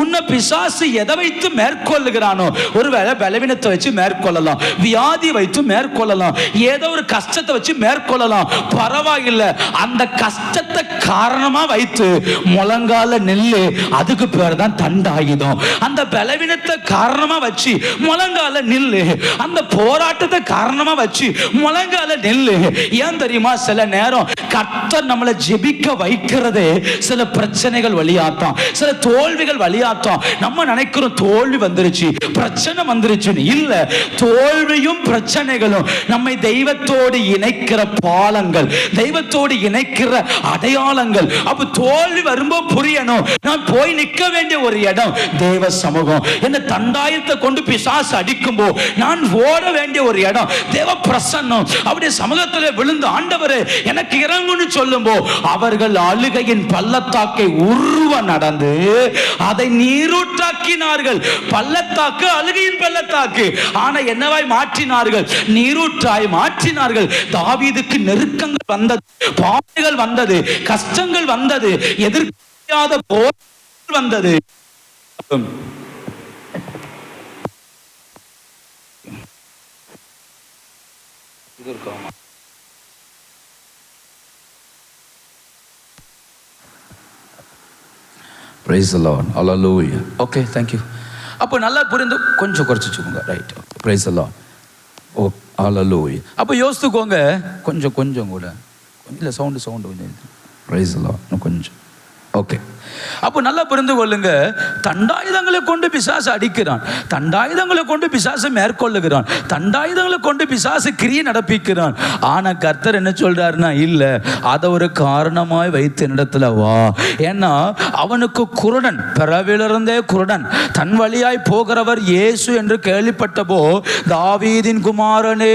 உன்னை பிசாசு எதை வைத்து மேற்கொள்ளுகிறானோ, ஒருவேளை பலவீனத்தை வச்சு மேற்கொள்ளலாம், வியாதி வைத்து மேற்கொள்ளலாம், ஏதோ ஒரு கஷ்டத்தை வச்சு மேற்கொள்ளலாம். பரவாயில்லை, அந்த கஷ்டத்தை காரணமா வைத்து முழங்கால நெல்லு. அதுக்கு பேர் தான் தண்டாயுதம். அந்த பலவீனத்தை காரணமா வச்சு முழங்கால நெல்லு. அந்த போராட்டத்தை காரணமா வச்சு முழங்கால நெல்லு. ஏன் தெரியுமா? சில நேரம் கர்த்தர் நம்மளை ஜெபிக்க வைக்கிறதே சில பிரச்சனைகள் வழியாத்தான், சில தோல்விகள் வழியாத்தான். நம்ம நினைக்கிறோம் தோல்வி வந்துருச்சு, பிரச்சனை வந்துருச்சு. இல்ல, தோல்வியும் பிரச்சனைகளும் நம்மை தெய்வத்தோடு இணைக்கிற பாலங்கள், தெய்வத்தோடு இணைக்கிற அடையாளங்கள். அப்ப தோல்வி வரும்போது புரியணும், நான் போய் நிற்க வேண்டிய ஒரு இடம் தேவ சமூகம். என்ன தண்டாயத்தை கொண்டு பிசாசு அடிக்கும் போது நான் ஓட வேண்டிய ஒரு இடம் தேவ பிரசன்னம். அப்படியே சமூகத்தில் விழுந்து ஆண்டவரே எனக்கு இறங்குன்னு சொல்லும்போ அவர்கள் அழுகையின் பள்ளத்தாக்கை உருவ நடந்து அதை நீரூற்றாக்கினார்கள். பள்ளத்தாக்கு அழுகையின் பள்ளத்தாக்கு, ஆனா என்னவாய் மாற்றினார்கள்? நீரூற்றாய் மாற்றினார்கள். தாவீதுக்கு நெருக்கங்கள் வந்தது, பாடுகள் வந்தது, கஷ்டங்கள் வந்தது, எதிர்க்காத போர் வந்தது. இது இருக்காமா? Praise the Lord. Hallelujah. Okay, thank you. அப்போ நல்லா புரிந்து கொஞ்சம் குறைச்சிச்சுக்கோங்க. ரைட். Praise the Lord. ஓ hallelujah. அப்போ யோசித்துக்கோங்க கொஞ்சம் கூட இல்லை சவுண்டு கொஞ்சம். Praise the Lord. இன்னும் கொஞ்சம். ஓகே. அப்போ நல்லா புரிந்து கொள்ளுங்க, தண்டாயுதங்களை கொண்டு பிசாசு அடிக்கிறான், தண்டாயுதங்களை கொண்டு பிசாசு மேற்கொள்ளுகிறான், தண்டாயுதங்களை கொண்டு பிசாசு கிரியை நடப்பிக்கிறான். ஆனா கர்த்தர் என்ன சொல்றாருன்னா, இல்ல அதை ஒரு காரணமாய் வைத்து இடத்துல வா. ஏன்னா அவனுக்கு குருடன், பிறவிலிருந்தே குருடன், தன் வழியாய் போகிறவர் இயேசு என்று கேள்விப்பட்டபோ தாவீதின் குமாரனே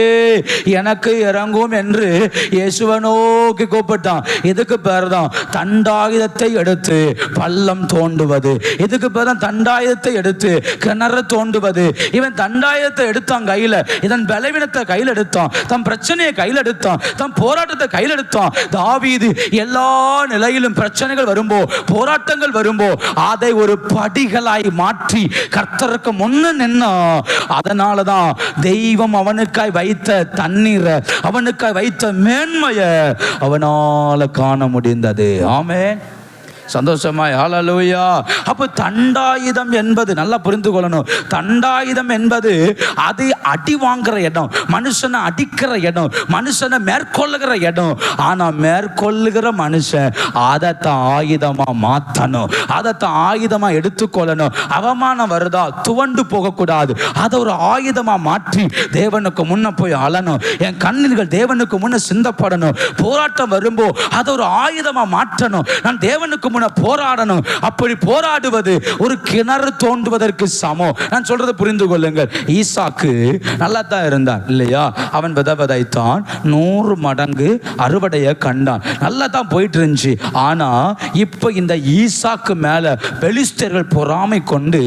எனக்கு இறங்கும் என்று இயேசுவை நோக்கி கூப்பிட்டான். இதுக்கு பேர் தான் தண்டாயுதத்தை எடுத்து பள்ளம் தோண்டுவது. இதுக்கு பேர் தண்டாயுதத்தை எடுத்து கிணறு தோண்டுவது. இவன் தண்டாயுதத்தை எடுத்தான் கையில, இதன் பலவீனத்தை கையில் எடுத்தான், தன் பிரச்சனையை கையில் எடுத்தான், தன் போராட்டத்தை கையில் எடுத்தான். தாவீது எல்லா நிலையிலும் பிரச்சனைகள் வரும்போ, போராட்டங்கள் வரும்போ அதை ஒரு படிகளாய் மாற்றி கர்த்தருக்கு முன்ன நின்னா. அதனாலதான் தெய்வம் அவனுக்காய் வைத்த தண்ணீரை, அவனுக்காய் வைத்த மேன்மையை அவனால காண முடிந்தது. ஆமென். சந்தோஷமாய் ஹல்லேலூயா. அப்போ தண்டாயுதம் என்பது நல்லா புரிந்து கொள்ளணும், தண்டாயுதம் என்பது அது அடி வாங்குற இடம், மனுஷனை அடிக்கிற இடம், மனுஷனை மேற்கொள்ளுகிற இடம். ஆனா மேற்கொள்ளுகிற மனுஷன் அதைத்தான் ஆயுதமா மாற்றணும், அதைத்தான் ஆயுதமா எடுத்துக்கொள்ளணும். அவமானம் வருதா துவண்டு போகக்கூடாது, அதை ஒரு ஆயுதமா மாற்றி தேவனுக்கு முன்ன போய் அழணும். என் கண்ணீர்கள் தேவனுக்கு முன்ன சிந்தப்படணும். போராட்டம் வரும்போ அதை ஒரு ஆயுதமா மாற்றணும். நான் தேவனுக்கு முன்ன போராடணும். அப்படி போராடுவது ஒரு கிணறு தோண்டுவதற்கு சமம். நான் சொல்றதை புரிந்து கொள்ளுங்கள். ஈசாக்கு நல்லா தான் இருந்தான் இல்லையா? அவன் விதைத்தான், 100 மடங்கு அறுவடையை கண்டான், நல்லா தான் போயிட்டு இருந்துச்சு. ஆனா இப்ப இந்த ஈசாக்கு மேல பெலிஸ்தர்கள் பொறாமை கொண்டு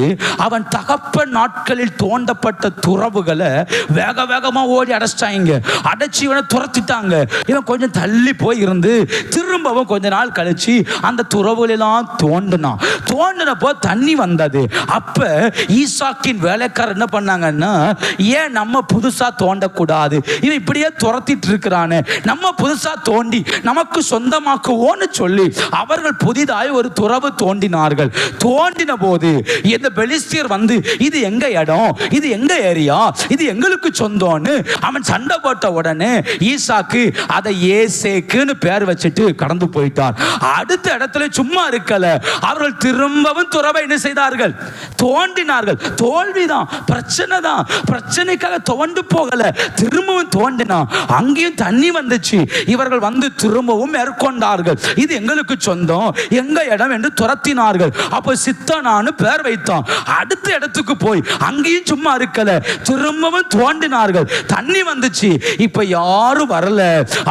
அவன் தகப்பன் நாட்களில் தோண்டப்பட்ட துறவுகளை வேக வேகமா ஓடி அடைச்சிட்டாங்க. அடைச்சி இவனை துரத்திட்டாங்க. இவன் கொஞ்சம் தள்ளி போய் இருந்து திரும்பவும் கொஞ்ச நாள் கழிச்சு அந்த துறவு தோண்டினப்போ தண்ணி வந்தது. அப்ப ஈசாக்கின் வேலைக்காரர் என்ன பண்ணாங்கன்னா, ஏன் நம்ம புதுசா தோண்டக்கூடாது, இவன் இப்படியே துரத்திட்டு இருக்கிறானே, நம்ம புதுசா தோண்டி நமக்கு சொந்தமாக்குவோன்னு சொல்லி அவர்கள் புதிதாய் ஒரு துறவு தோண்டினார்கள். தோண்டின போது இந்த பெலிஸ்தியர் வந்து, இது எங்க இடம், இது எங்க ஏரியா, இது எங்களுக்கு சொந்தம்னு அவன் சண்டை போட்ட உடனே ஈசாக்கு அதை ஏசேக்குன்னு பேர் வச்சுட்டு கடந்து போயிட்டான். அடுத்த இடத்துல சும்மா இருக்கல, அவர்கள் திரும்பவும் துறவை என்ன செய்தார்கள், தோண்டினார்கள். தோல்விதான், பிரச்சனை தான், பிரச்சனைக்காக தோண்டு போகல, திரும்பவும் தோண்டினா அங்கேயும் தண்ணி வந்துச்சு. இவர்கள் வந்து திரும்பவும் மேற்கொண்டார்கள். இது எங்களுக்கு சொந்தம், எங்க இடம் என்று துரத்தினார்கள். அப்போ சித்தனான்னு பேர் வைத்தான். அடுத்த இடத்துக்கு போய் அங்கேயும் சும்மா இருக்கல, திரும்பவும் தோண்டினார்கள். தண்ணி வந்துச்சு, இப்ப யாரும் வரல.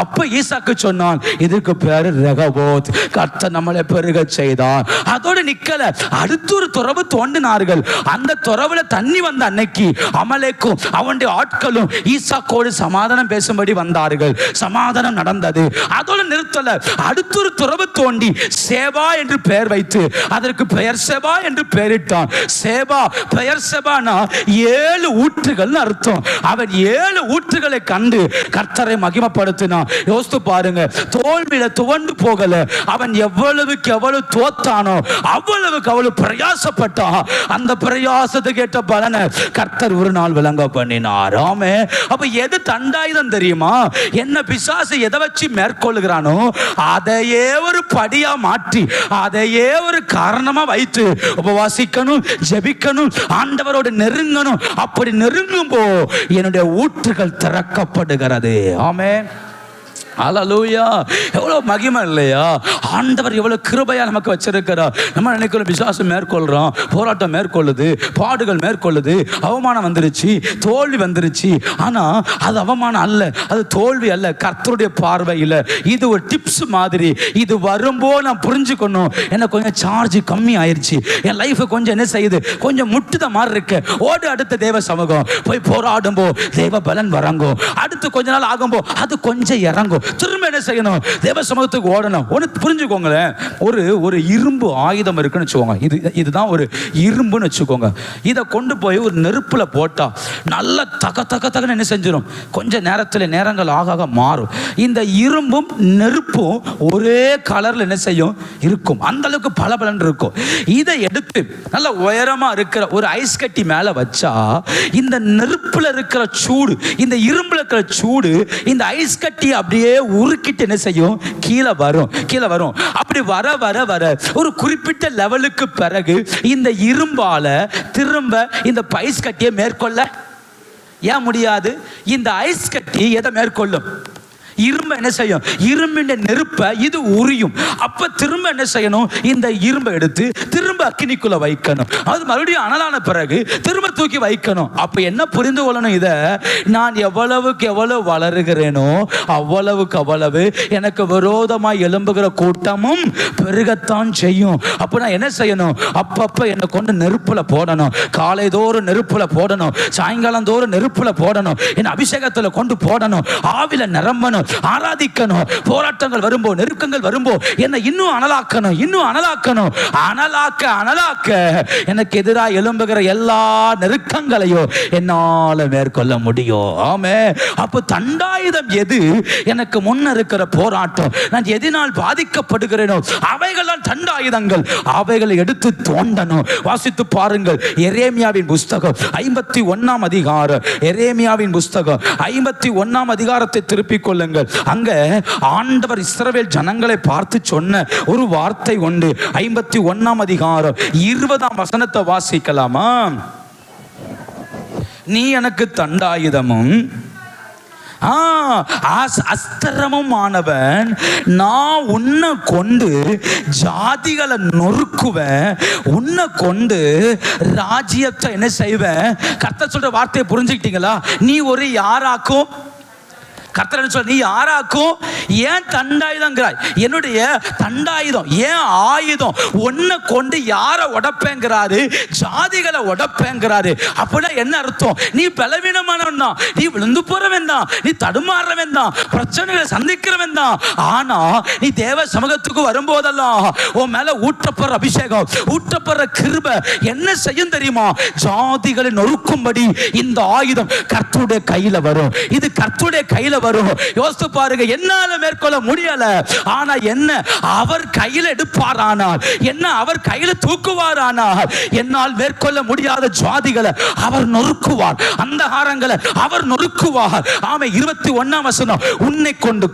அப்ப ஈசாக்கு சொன்னான், இதுக்கு பேரு ரெகோபோத், கர்த்தர் நம்மளை பெருக செய்தார். அதோடு நிக்கல, அடுத்த ஒரு துறவு தோண்டினார்கள். அந்த துறவுல தண்ணி வந்த அன்னைக்கு அமலேக்கும் அவனுடைய ஆட்களும் ஈசாக்கோடு சமாதானம் பேசும்படி வந்தார்கள். சமாதானம் நடந்தது. அதோடு நிறுத்தல, அடுத்த ஒரு துறவு தோண்டி சேபா என்று பெயர் வைத்து அதற்கு பெயர் செபா என்று பெயரிட்டான். சேபா பெயர் செபானா 7 ஊற்றுகள் அர்த்தம். அவன் 7 ஊற்றுகளை கண்டு கர்த்தரை மகிமைப்படுத்தினான். யோசித்து பாருங்க, தோல்வியில துவண்டு போகல. அவன் எவ்வளவுக்கு எவ்வளவு தோத்தானோ அவ்வளவுக்கு அவ்வளவு பிரயாசப்பட்டான். அந்த பிரயாசத்துக்கு ஏற்ற பலனை கர்த்தர் ஒரு நாள் விளங்க பண்ணினார். ஆமே. அப்ப எது தண்டாயுதம் தெரியுமா? என்ன பிசாசு எதை வச்சு மேற்கொள்ளுகிறானோ அதையே ஒரு படியா மாற்றி, அதையே ஒரு காரணமா வைத்து உபவாசிக்கணும், ஜெபிக்கணும், ஆண்டவரோடு நெருங்கணும். அப்படி நெருங்கும் போ என்னுடைய ஊற்றுகள் திறக்கப்படுகிறது. ஆமே. ஹல்லேலூயா. எவ்வளவு மகிமை இல்லையா? ஆண்டவர் எவ்வளவு கிருபையா நமக்கு வச்சிருக்கிறார். நம்ம நினைக்கிறோம் பிசாசு மேற்கொள்றோம், போராட்டம் மேற்கொள்ளுது, பாடுகள் மேற்கொள்ளுது, அவமானம் வந்துருச்சு, தோல்வி வந்துருச்சு. ஆனா அது அவமானம் அல்ல, அது தோல்வி அல்ல. கர்த்தருடைய பார்வையில் இது ஒரு டிப்ஸ் மாதிரி. இது வரும்போது நான் புரிஞ்சுக்கணும், எனக்கு கொஞ்சம் சார்ஜ் கம்மி ஆயிடுச்சு, என் லைஃப் கொஞ்சம் என்ன செய்யுது, கொஞ்சம் முட்டுத மாதிரி இருக்கு. ஓடு அடுத்த தேவ சமூகம் போய் போராடும்போ தேவ பலன் வரங்கும். அடுத்து கொஞ்ச நாள் ஆகும்போ அது கொஞ்சம் இறங்கும். திரும்ப என்ன செய்யணும், தேவ சமூகத்துக்கு ஓடணும். ஒன்று புரிஞ்சுக்கோங்களேன். ஒரு இரும்பு ஆயுதம் இருக்குன்னு வச்சுக்கோங்க. இதுதான் ஒரு இரும்புன்னு வச்சுக்கோங்க. இதை கொண்டு போய் ஒரு நெருப்பில் போட்டால் நல்லா தகன்னு என்ன செஞ்சிடும், கொஞ்சம் நேரங்கள் ஆக மாறும். இந்த இரும்பும் நெருப்பும் ஒரே கலரில் என்ன செய்யும், இருக்கும். அந்த அளவுக்கு பளபளன்னு இருக்கும். இதை எடுத்து நல்ல உயரமா இருக்கிற ஒரு ஐஸ் கட்டி மேல வச்சா இந்த நெருப்புல இருக்கிற சூடு, இந்த இரும்புல இருக்கிற சூடு இந்த ஐஸ் கட்டி அப்படியே உருக்கிட்டு என்ன செய்யும், கீழே வரும். அப்படி வர ஒரு குறிப்பிட்ட லெவலுக்கு பிறகு இந்த இரும்பால திரும்ப இந்த ஐஸ் கட்டியை மேற்கொள்ள ஏன் முடியாது? இந்த ஐஸ் கட்டி எதை மேற்கொள்ளும்? இரும்பு என்ன செய்யும், இரும்பின் நெருப்பை இது உரியும். அப்ப திரும்ப என்ன செய்யணும், இந்த இரும்பை எடுத்து திரும்ப அக்கினிக்குள்ள வைக்கணும். அது மறுபடியும் அனலான பிறகு திரும்ப தூக்கி வைக்கணும். அப்ப என்ன புரிந்து கொள்ளணும், இதை நான் எவ்வளவுக்கு எவ்வளவு வளருகிறேனோ அவ்வளவு எனக்கு விரோதமாய் எழும்புகிற கூட்டமும் பெருகத்தான் செய்யும். அப்ப நான் என்ன செய்யணும், அப்பப்ப என்னை கொண்டு நெருப்புல போடணும். காலை தோறும் நெருப்புல போடணும், சாயங்காலம் தோறும் நெருப்புல போடணும், என் அபிஷேகத்துல கொண்டு போடணும், ஆவில நிரம்பணும், ஆராதிக்கணும். போராட்டங்கள் வரும்போ, நெருக்கங்கள் வரும்போ என்னை இன்னும் அனலாக்கணும். அனலாக்க எனக்கு எதிராக எழும்புகிற எல்லா நெருக்கங்களையும் என்னால மேற்கொள்ள முடியும். ஆமே. அப்ப தண்டாயுதம் எது? எனக்கு முன்ன இருக்கிற போராட்டம், நான் எதனால் பாதிக்கப்படுகிறேனோ அவைகள் தான் தண்டாயுதங்கள். அவைகளை எடுத்து தோண்டணும். வாசித்து பாருங்கள், எரேமியாவின் புஸ்தகம் 51ஆம் அதிகாரம். எரேமியாவின் புஸ்தகம் 51ஆம் அதிகாரத்தை திருப்பிக் கொள்ளுங்கள். அங்க ஆண்டவர் இஸ்ரவேல் ஜனங்களை பார்த்து சொன்ன ஒரு வார்த்தை உண்டு. 51ஆம் அதிகாரம் 20ஆம் வசனத்தை வாசிக்கலாமா? நீ எனக்கு தண்டாயுதமும் அஸ்திரமும் ஆனவன், நான் உன்னை கொண்டு ஜாதிகளை நொறுக்குவேன், உன்னை கொண்டு ராஜ்யத்தை என்ன செய்வேன். கர்த்தர் சொல்ற வார்த்தையை புரிஞ்சுக்கிட்டீங்களா? நீ ஒரு யாராக்கும், கர்த்தர் சொல்ல, நீ யாராக்கும்? ஏன் தண்டாயுதங்கிறாய்? என்னுடைய தண்டாயுதம், ஏன் ஆயுதம், ஒன்னை கொண்டு யாரை உடப்பேங்கிறாரு, ஜாதிகளை உடப்பேங்கிறாரு. அப்படின்னா என்ன அர்த்தம்? நீ பலவீனமானவன் தான், நீ விழுந்து போறவன் தான், நீ தடுமாறவன் தான், பிரச்சனைகளை சந்திக்கிறவன் தான். ஆனா நீ தேவ சமூகத்துக்கு வரும்போதெல்லாம் உன் மேல ஊற்றப்படுற அபிஷேகம், ஊற்றப்படுற கிருபை என்ன செய்யும் தெரியுமா? ஜாதிகளை நொறுக்கும்படி இந்த ஆயுதம் கர்த்தருடைய கையில வரும். இது கர்த்தருடைய கையில வரும். யோசித்து பாருங்க, என்னால மேற்கொள்ள முடியல, ஆனா என்ன அவர் கையில் எடுப்பாரானால், என்ன அவர் கையில தூக்குவாரானால், என்னால் மேற்கொள்ள முடியாத ஜாதிகளை அவர் நொறுக்குவார், அந்தகாரங்களை அவர் நொறுக்குவார். ஆமே. 21ஆம் வசனம், உன்னை கொண்டு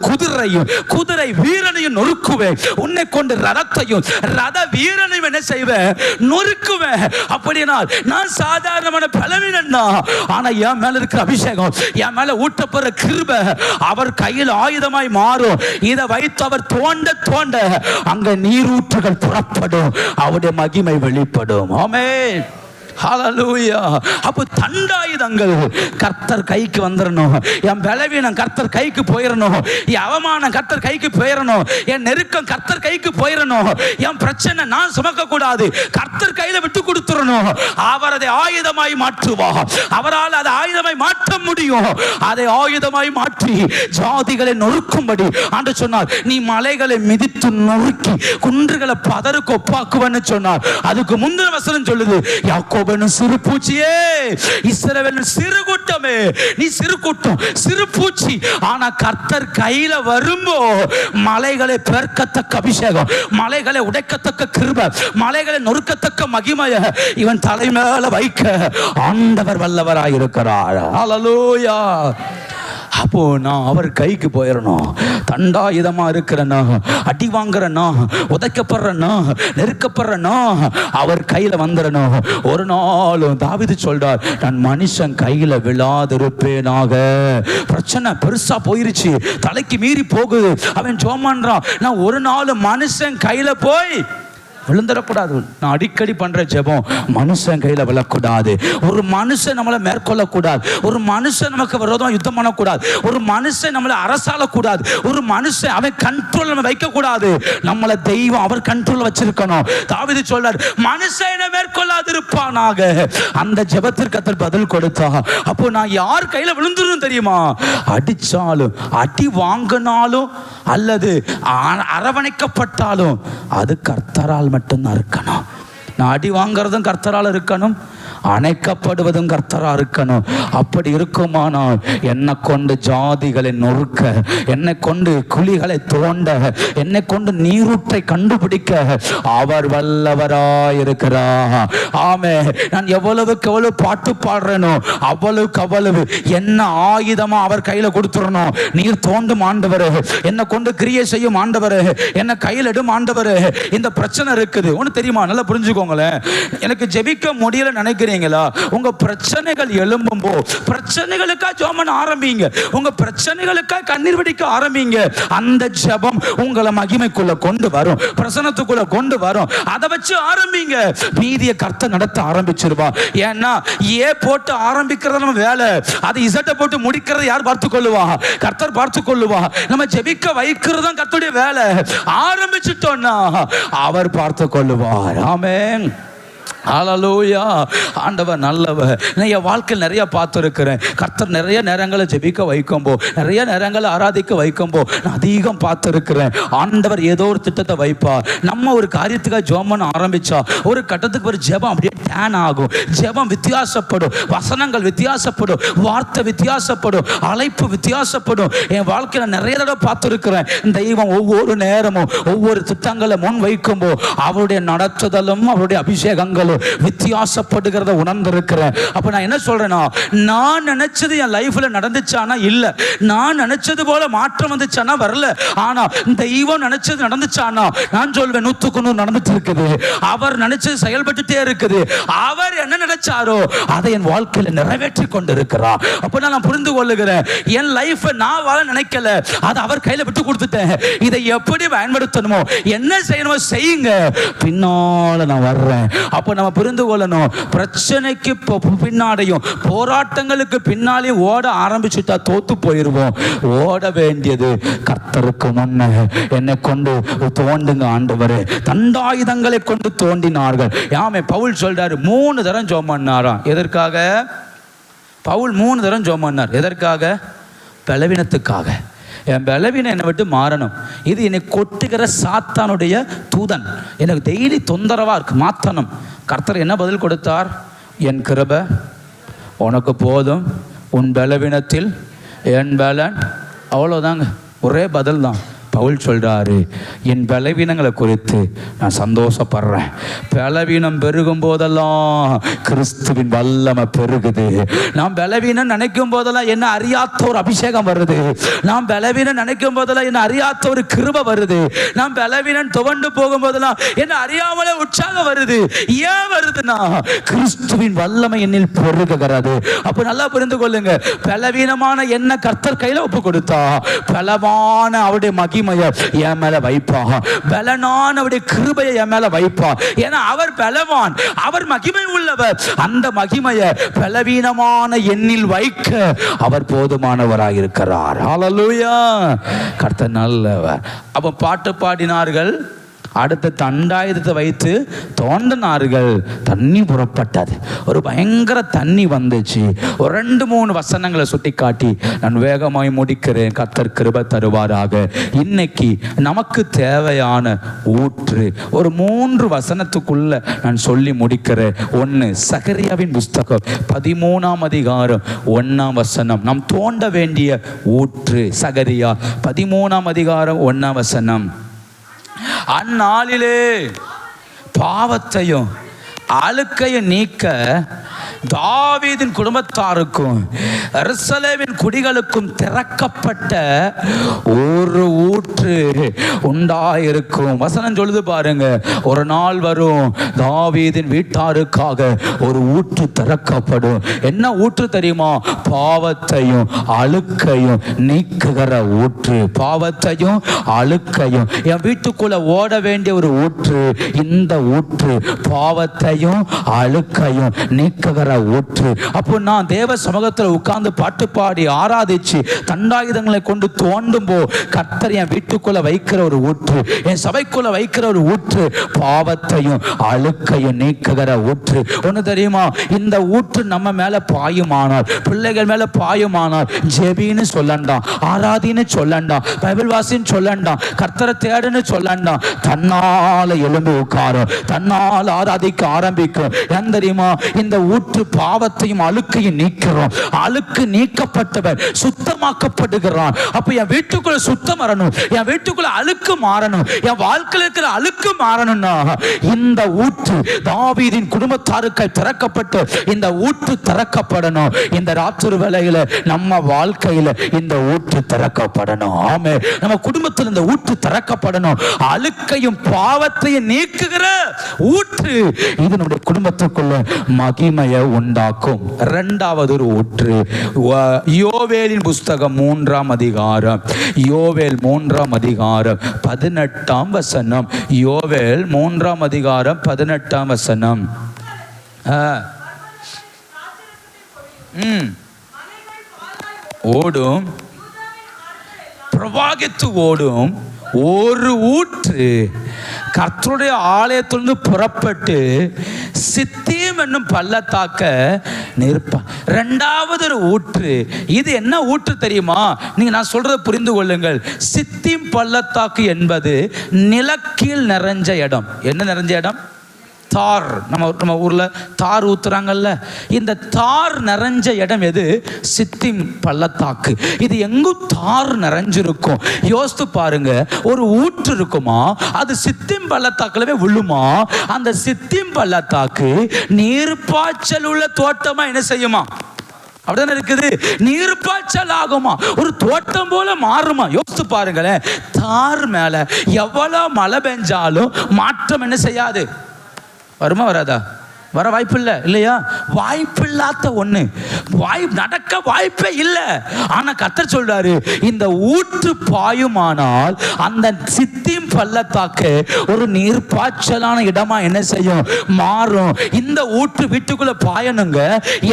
குதிரை வீரனையும் நொறுக்குவேன், உன்னை கொண்டு ரதத்தையும் ரத வீரனையும் என்ன செய்வேன், நொறுக்குவேன். அப்படினால் நான் சாதாரணமான பலவீனன் தான், ஆனா என் மேல இருக்கிற அபிஷேகம், என் மேல ஊட்டப்படுற கிருபை அவர் கையில் ஆயுதமாய் மாறும். இதை வைத்து அவர் தோண்ட அங்க நீரூற்றுகள் புறப்படும், அவருடைய மகிமை வெளிப்படும். ஆமென். ஹல்லேலூயா. அப்போ தண்டாயுதங்கள் கர்த்தர் கைக்கு வந்துடணும். என் பலவீனம் கர்த்தர் கைக்கு போயிடணும், என் அவமானம் கர்த்தர் கைக்கு போயிடணும், என் நெருக்கம் கர்த்தர் கைக்கு போயிடணும், என் பிரச்சனை நான் சுமக்க கூடாது, கர்த்தர் கையில விட்டு கொடுத்துடணும். அவர் அதை ஆயுதமாய் மாற்றுவார். அவரால் அதை ஆயுதமாய் மாற்ற முடியும். அதை ஆயுதமாய் மாற்றி ஜாதிகளை நொறுக்கும்படி ஆண்டவர் சொன்னார். நீ மலைகளை மிதித்து நொறுக்கி குன்றுகளை பதருக்கு ஒப்பாக்குவன்னு சொன்னார். அதுக்கு முந்தின வசனம் சொல்லுது, யாக்கோபு சிறு பூச்சியே, இஸ்ரவேல் சிறு கூட்டமே, நீ சிறு கூட்டம், சிறு பூச்சி. ஆனா கர்த்தர் கையில வரும்போ மலைகளை பெருக்கத்தக்க அபிஷேகம், மலைகளை உடைக்கத்தக்க கிருபை, மலைகளை நொறுக்கத்தக்க மகிமையை இவன் தலைமையில வைக்க ஆண்டவர் வல்லவராய் இருக்கிறார். ஹல்லேலூயா. அப்போ நான் அவர் கைக்கு போயிடணும். தண்டாயுதமா இருக்கிறனா, அடி வாங்குறனா, உதைக்கப்படுறனா, நெருக்கப்படுறனா, அவர் கையில வந்துடணும். ஒரு நாளும் தாவீது சொல்றார், நான் மனுஷன் கையில விழாதிருப்பேனாக. பிரச்சனை பெருசா போயிருச்சு, தலைக்கு மீறி போகுது. அவன் ஜோமான்றான், நான் ஒரு நாள் மனுஷன் கையில போய் விழுந்துடக்கூடாது. நான் அடிக்கடி பண்ற ஜெபம், மனுஷன் கையில விழக்கூடாது. ஒரு மனுஷன் நம்மளை மேற்கொள்ளக்கூடாது. ஒரு மனுஷன் நமக்கு விரோதமாக யுத்தம் பண்ணக்கூடாது. ஒரு மனுஷன் நம்மளை அரசாளக்கூடாது. ஒரு மனுஷன் அவன் கண்ட்ரோல் நம்ம வைக்கக்கூடாது. நம்மளை தெய்வம் அவர் கண்ட்ரோல் வச்சிருக்கணும். தாவீது சொல்றார், மனுஷனை மேற்கொள்ளாது இருப்பானாக. அந்த ஜெபத்திற்கு கர்த்தர் பதில் கொடுத்தா. அப்போ நான் யார் கையில விழுந்துரும் தெரியுமா? அடிச்சாலும், அடி வாங்கினாலும், அல்லது அரவணைக்கப்பட்டாலும் அது கர்த்தரால் மட்டும்தான் இருக்கணும். நான் அடி வாங்கிறதும் கர்த்தரால் இருக்கணும், அணைக்கப்படுவதும் கர்த்தரா இருக்கணும். அப்படி இருக்குமானால் என்னை கொண்டு ஜாதிகளை நொறுக்க, என்னை கொண்டு குழிகளை தோண்ட, என்னை கொண்டு நீரூற்றை கண்டுபிடிக்க அவர் வல்லவராயிருக்கிறார். ஆமே. நான் எவ்வளவுக்கு எவ்வளவு பாட்டு பாடுறேனோ அவ்வளவுக்கு அவ்வளவு என்ன ஆயுதமா அவர் கையில கொடுத்துடணும். நீர் தோண்டும் ஆண்டவரே, என்னை கொண்டு கிரியை செய்யும் ஆண்டவரே, என்னை கையில் எடும் ஆண்டவரே. இந்த பிரச்சனை இருக்குது, ஒன்று தெரியுமா? நல்லா புரிஞ்சுக்கோங்களேன். எனக்கு ஜெபிக்க முடியல நினைக்கிறேன். உங்க பிரச்சனைகள் எழும்பும் போ பிரச்சனைகளுக்காக ஜெபம் பண்ண ஆரம்பிங்க. உங்க பிரச்சனைகளுக்காக கண்ணீர் வடிக்க ஆரம்பிங்க. அந்த ஜெபம் உங்களை மகிமைக்குள்ள கொண்டு வரும், பிரசன்னத்துக்குள்ள கொண்டு வரும். அதை வச்சு ஆரம்பிங்க. மீதியை கர்த்தர் நடத்த ஆரம்பிச்சிருவா. ஏன்னா ஏ போட்டு ஆரம்பிக்கிறது நம்ம வேலை, அது இசட்டை போட்டு முடிக்கிறது யார் பார்த்து கொள்ளுவா? கர்த்தர் பார்த்து கொள்ளுவா. நம்ம ஜெபிக்க வைக்கிறது தான் கர்த்தருடைய வேலை. ஆரம்பிச்சுட்டோம்னா அவர் பார்த்து கொள்ளுவார். ஆமென். ஹல்லேலூயா. ஆண்டவர் நல்லவர். நான் என் வாழ்க்கையில் நிறைய பார்த்துருக்கிறேன். கர்த்தர் நிறைய நேரங்களை ஜெபிக்க வைக்கும்போ, நிறைய நேரங்களை ஆராதிக்க வைக்கும்போ நான் அதிகம் பார்த்துருக்கிறேன். ஆண்டவர் ஏதோ ஒரு திட்டத்தை வைப்பார். நம்ம ஒரு காரியத்துக்காக ஜெபம் பண்ண ஆரம்பிச்சா ஒரு கட்டத்துக்கு ஒரு ஜெபம் அப்படியே டேன் ஆகும். ஜெபம் வித்தியாசப்படும், வசனங்கள் வித்தியாசப்படும், வார்த்தை வித்தியாசப்படும், அழைப்பு வித்தியாசப்படும். என் வாழ்க்கையில் நிறைய தடவை பார்த்துருக்கிறேன். தெய்வம் ஒவ்வொரு நேரமும் ஒவ்வொரு திட்டங்களை முன் வைக்கும்போ அவருடைய நடத்துதலும் அவருடைய அபிஷேகங்களும் வித்தியாசப்படுகிறத உணர்ந்திருக்கிறேன். அப்ப நான் என்ன சொல்றேன்னா, நான் நினைச்சது என் லைஃப்ல நடந்துச்சானா இல்ல, நான் நினைச்சது போல மாற்றம் வந்துச்சானா வரல. ஆனா தெய்வம் நினைச்சது நடந்துச்சானா நான் சொல்வேன் 100க்கு 100 நடந்துட்டு இருக்குது. அவர் நினைச்சது செயல்பட்டுட்டே இருக்குது. அவர் என்ன நினைச்சாரோ அதை என் வாழ்க்கையில நிறைவேற்றி கொண்டிருக்கிறார். அப்ப நான் புரிந்து கொள்ளுகிறேன், என் லைஃப் நான் வாழ நினைக்கல, அதை அவர் கையில விட்டு கொடுத்துட்டேன். இதை எப்படி பயன்படுத்தணுமோ, என்ன செய்யணுமோ செய்யுங்க, பின்னால நான் வர்றேன். அப்ப நம்ம புரிந்து கொள்ளணும், பிரச்சனைக்கு பின்னாடியும் போராட்டங்களுக்கு பின்னாலேயும் ஓட ஆரம்பிச்சுட்டா தோத்து போயிருவோம். ஓட வேண்டியது கர்த்தருக்கு முன்ன என்னை கொண்டு தோண்டுங்க ஆண்டவரே. தண்டாயுதங்களை கொண்டு தோண்டினார்கள். யாமே பவுல் சொல்றாரு 3 தரம் ஜெபம் பண்ணாராம். எதற்காக? பவுல் 3 தரம் ஜெபம் பண்ணார். எதற்காக? பலவீனத்துக்காக. என் பலவீனம் என்னை விட்டு மாறணும். இது என்னை கொட்டுகிற சாத்தானுடைய தூதன், எனக்கு டெய்லி தொந்தரவா இருக்கு, மாற்றணும். கர்த்தர் என்ன பதில் கொடுத்தார்? என் கிருபை உனக்கு போதும், உன் பலவீனத்தில் என் பலன். அவ்வளோதாங்க, ஒரே பதில் தான். பவுல் சொல்றாரு, என் பலவீனங்களை குறித்து நான் சந்தோஷப்படுறேன். பலவீனம் பெருகும் போதெல்லாம் கிறிஸ்துவின் வல்லமை பெருகுது. நான் பலவீனம் நினைக்கும் போதெல்லாம் என்ன அறியாத ஒரு அபிஷேகம் வருது. நான் பலவீனம் நினைக்கும் போதெல்லாம் என்ன அறியாத ஒரு கிருபை வருது. நான் பலவீனம் துவண்டு போகும் போதெல்லாம் என்ன அறியாமலே உற்சாகம் வருது. ஏன் வருதுன்னா கிறிஸ்துவின் வல்லமை என்னில் பெருகுகிறது. அப்ப நல்லா புரிந்து கொள்ளுங்க, பலவீனமான என்ன கர்த்தர் கையில ஒப்பு கொடுத்தா பலமான அவருடைய மகிமையை என் மேல வைப்பா, பலனானவருடைய கிருபையை என் மேல வைப்பா. ஏன்னா அவர் பலவான், அவர் மகிமை உள்ளவர். அந்த மகிமையை பலவீனமான எண்ணில் வைக்க அவர் போதுமானவராக இருக்கிறார். ஹல்லேலூயா. கர்த்தர் நல்லவர். அப்ப பாட்டு பாடினார்கள், அடுத்த தண்டாயுதத்தை வைத்து தோண்டினார்கள். தண்ணி புறப்பட்டது, ஒரு பயங்கர தண்ணி வந்துச்சு. ஒரு 2-3 வசனங்களை சுட்டி காட்டி நான் வேகமாய் முடிக்கிறேன். கர்த்தர் கிருபை தருவாராக. இன்னைக்கு நமக்கு தேவையான ஊற்று ஒரு 3 வசனத்துக்குள்ள நான் சொல்லி முடிக்கிறேன். 1 சகரியாவின் புஸ்தகம் 13ஆம் அதிகாரம் 1ஆம் வசனம். நாம் தோண்ட வேண்டிய ஊற்று. சகரியா 13ஆம் அதிகாரம் 1ஆம் வசனம். அந்நாளிலே பாவத்தையும் அழுக்கையும் நீக்க தாவீதின் குடும்பத்தாருக்கும் எருசலேமின் குடிகளுக்கும் திறக்கப்பட்ட ஒரு ஊற்று உண்டாயிருக்கும். வசனம் சொல்லுது பாருங்க, ஒரு நாள் வரும் தாவீதின் வீட்டாருக்காக ஒரு ஊற்று திறக்கப்படும். என்ன ஊற்று தெரியுமா? பாவத்தையும் அழுக்கையும் நீக்குகிற ஊற்று. பாவத்தையும் அழுக்கையும் என் வீட்டுக்குள்ள ஓட வேண்டிய ஒரு ஊற்று இந்த ஊற்று. பாவத்தையும் அழுக்கையும் நீக்குகிற ஊற்று. அப்போ நான் தேவ சமூகத்தில் உட்கார்ந்து பாட்டு பாடி ஆராதிச்சு தண்டாயுதங்களை கொண்டு தோண்டும் போ கர்த்தர் என் வீட்டுக்குள்ள வைக்கிற ஒரு ஊற்று, என் சபைக்குள்ள வைக்கிற ஒரு ஊற்று, பாவத்தையும் அழுக்கையும் நீக்குகிற ஊற்று. ஒண்ணு தெரியுமா? இந்த ஊற்று நம்ம மேல பாயுமானால், பிள்ளைகள் மேல பாயுமானால், ஜெபின்னு சொல்லண்டாம், ஆராதின்னு சொல்லண்டாம், பைபிள் வாசின்னு சொல்லண்டாம், கர்த்தரை தேடுன்னு சொல்லண்டாம், தன்னால எழும்பி உட்காரும், தன்னால் ஆராதிக்க ஆரம்பிக்கும். ஏன் தெரியுமா? இந்த ஊற்று பாவத்தையும் அழுக்கையும் நீக்கிறோம். அழுக்கு நீக்கப்பட்டவர் சுத்தமாக்கப்படுகிறான். அப்ப என் வீட்டுக்குள்ள சுத்தம் வரணும், என் வீட்டுக்குள்ள அழுக்கு மாறணும், என் வாழ்க்கையில் இருக்கிற அழுக்கு மாறணும்னா இந்த ஊற்று தாவீதின் குடும்பத்தாருக்கு திறக்கப்பட்டு இந்த ஊற்று திறக்கப்படணும். இந்த ராத்திரி வேளையில நம்ம வாழ்க்கையில இந்த ஊற்று திறக்கப்படணும். ஆமே, நம்ம குடும்பத்தில் இந்த ஊற்று திறக்கப்படணும். அழுக்கையும் பாவத்தையும் நீக்குகிற ஊற்று இது நம்முடைய குடும்பத்துக்குள்ள மகிமையை உண்டாக்கும். இரண்டாவது ஒரு ஊற்று யோவேலின் புஸ்தகம் 3ஆம் அதிகாரம், யோவேல் 3ஆம் அதிகாரம் 18ஆம் வசனம். யோவேல் 3ஆம் அதிகாரம் 18ஆம் வசனம். ஓடும், பிரவாகித்து ஓடும் ஒரு ஊற்று கர்த்தருடைய ஆலயத்திலிருந்து புறப்பட்டு சித்தீம் என்னும் பள்ளத்தாக்க நிற்பான். இரண்டாவது ஒரு ஊற்று. இது என்ன ஊற்று தெரியுமா? நீங்க நான் சொல்றதை புரிந்து கொள்ளுங்கள். சித்தீம் பள்ளத்தாக்கு என்பது நிலக்கீழ் நிறைஞ்ச இடம். என்ன நிறைஞ்ச இடம்? தார். நம்ம ஊர்ல தார் ஊத்துறாங்கல்ல, இந்த தார் நிறைஞ்ச இடம் எது? சித்தீம் பள்ளத்தாக்கு. இது எங்கும் தார் நிறைஞ்சிருக்கும். யோசித்து பாருங்க, ஒரு ஊற்று இருக்குமா, அது சித்தீம் பள்ளத்தாக்குலவே விழுமா? அந்த சித்தீம் பள்ளத்தாக்கு நீர்ப்பாய்ச்சல் உள்ள தோட்டமா என்ன செய்யுமா? அப்படிதானே இருக்குது. நீர்ப்பாய்ச்சல் ஆகுமா, ஒரு தோட்டம் போல மாறுமா? யோசித்து பாருங்களேன். தார் மேல எவ்வளவு மழை பெஞ்சாலும் மாற்றம் என்ன செய்யாது? வருமா வராதா? வர வாய்ப்பு இல்லை இல்லையா? வாய்ப்பில்லாத ஒண்ணு, நடக்க வாய்ப்பே இல்லை. ஆனா கர்த்தர் சொல்றாரு, இந்த ஊற்று பாயுமானால் அந்த சித்தீம் பள்ளத்தாக்கு ஒரு நீர்ப்பாய்ச்சலான இடமா என்ன செய்யும்? மாறும். இந்த ஊற்று வீட்டுக்குள்ள பாயணுங்க.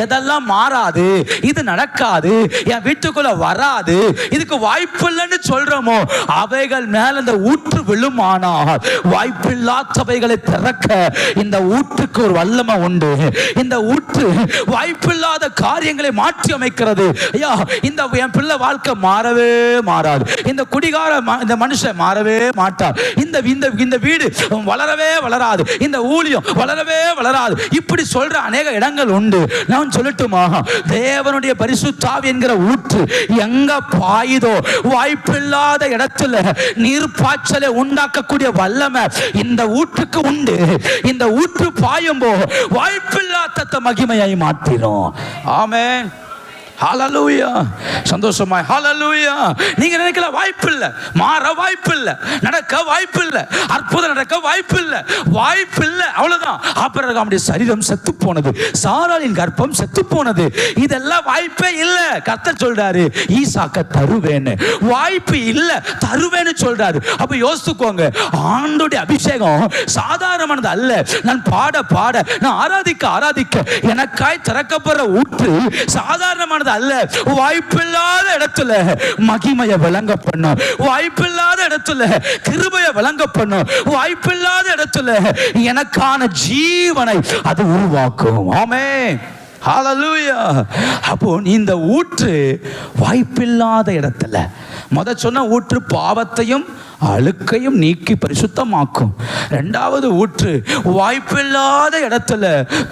எதெல்லாம் மாறாது, இது நடக்காது, என் வீட்டுக்குள்ள வராது, இதுக்கு வாய்ப்பு இல்லைன்னு சொல்றோமோ அவைகள் மேல இந்த ஊற்று விழுமானால் வாய்ப்பில்லாதவைகளை திறக்க இந்த ஊற்றுக்கு ஒரு வல்லமை உண்டு. இந்த ஊற்று வாய்ப்பில்லாத காரியங்களை மாற்றி அமைக்கிறது. ஐயா, இந்த என் பிள்ளை வாழ்க்கை மாறவே மாறாது, இந்த குடிகார இந்த மனுஷன் மாறவே மாட்டார், இந்த வீடு வளரவே வளராது, இந்த ஊழியம் வளரவே வளராது, இப்படி சொல்ற அநேக இடங்கள் உண்டு. நான் சொல்லட்டுமா? தேவனுடைய பரிசுத்த ஆவி என்கிற ஊற்று எங்க பாயுதோ வாய்ப்பில்லாத இடத்துல நீர்ப்பாய்ச்சலை உண்டாக்கக்கூடிய வல்லமை இந்த ஊற்றுக்கு உண்டு. இந்த ஊற்று பாயும்போ வாய்ப்பில்லாத மகிமையை மாற்றினோம். ஆமென். ஹல்லேலூயா. சந்தோஷமாய் ஹல்லேலூயா. நீங்க நினைக்கல வாய்ப்பு இல்லை, மாற வாய்ப்பு இல்லை, நடக்க வாய்ப்பு இல்லை, அற்புதம் நடக்க வாய்ப்பு இல்லை, வாய்ப்பு இல்லை, அவ்வளவுதான். ஆபிரகாமுடைய சரீரம் செத்து போனது, சாராளின் கர்ப்பம் செத்து போனது, இதெல்லாம் வாய்ப்பே இல்லை. கர்த்தர் சொல்றாரு, ஈசாக்க தருவேன்னு. வாய்ப்பு இல்லை, தருவேன்னு சொல்றாரு. அப்ப யோசித்துக்கோங்க, ஆண்டோடைய அபிஷேகம் சாதாரணமானது அல்ல. நான் பாட பாட, நான் ஆராதிக்க ஆராதிக்க எனக்காய் திறக்கப்படுற ஊற்று சாதாரணமானது அல்ல. வாய்ப்பில்லாத இடத்துல மகிமையை விளங்க பண்ணும், வாய்ப்பில்லாத இடத்துல கிருபையை விளங்க பண்ணும், வாய்ப்பில்லாத இடத்துல எனக்கான ஜீவனை அது உருவாக்கும். ஆமென். ஹல்லேலூயா. அப்போ இந்த ஊற்று வாய்ப்பில்லாத இடத்துல, சொன்ன ஊற்று பாவத்தையும் அழுக்கையும் நீக்கி பரிசுத்தமாக்கும். இரண்டாவது ஊற்று வாய்ப்பில்லாத இடத்துல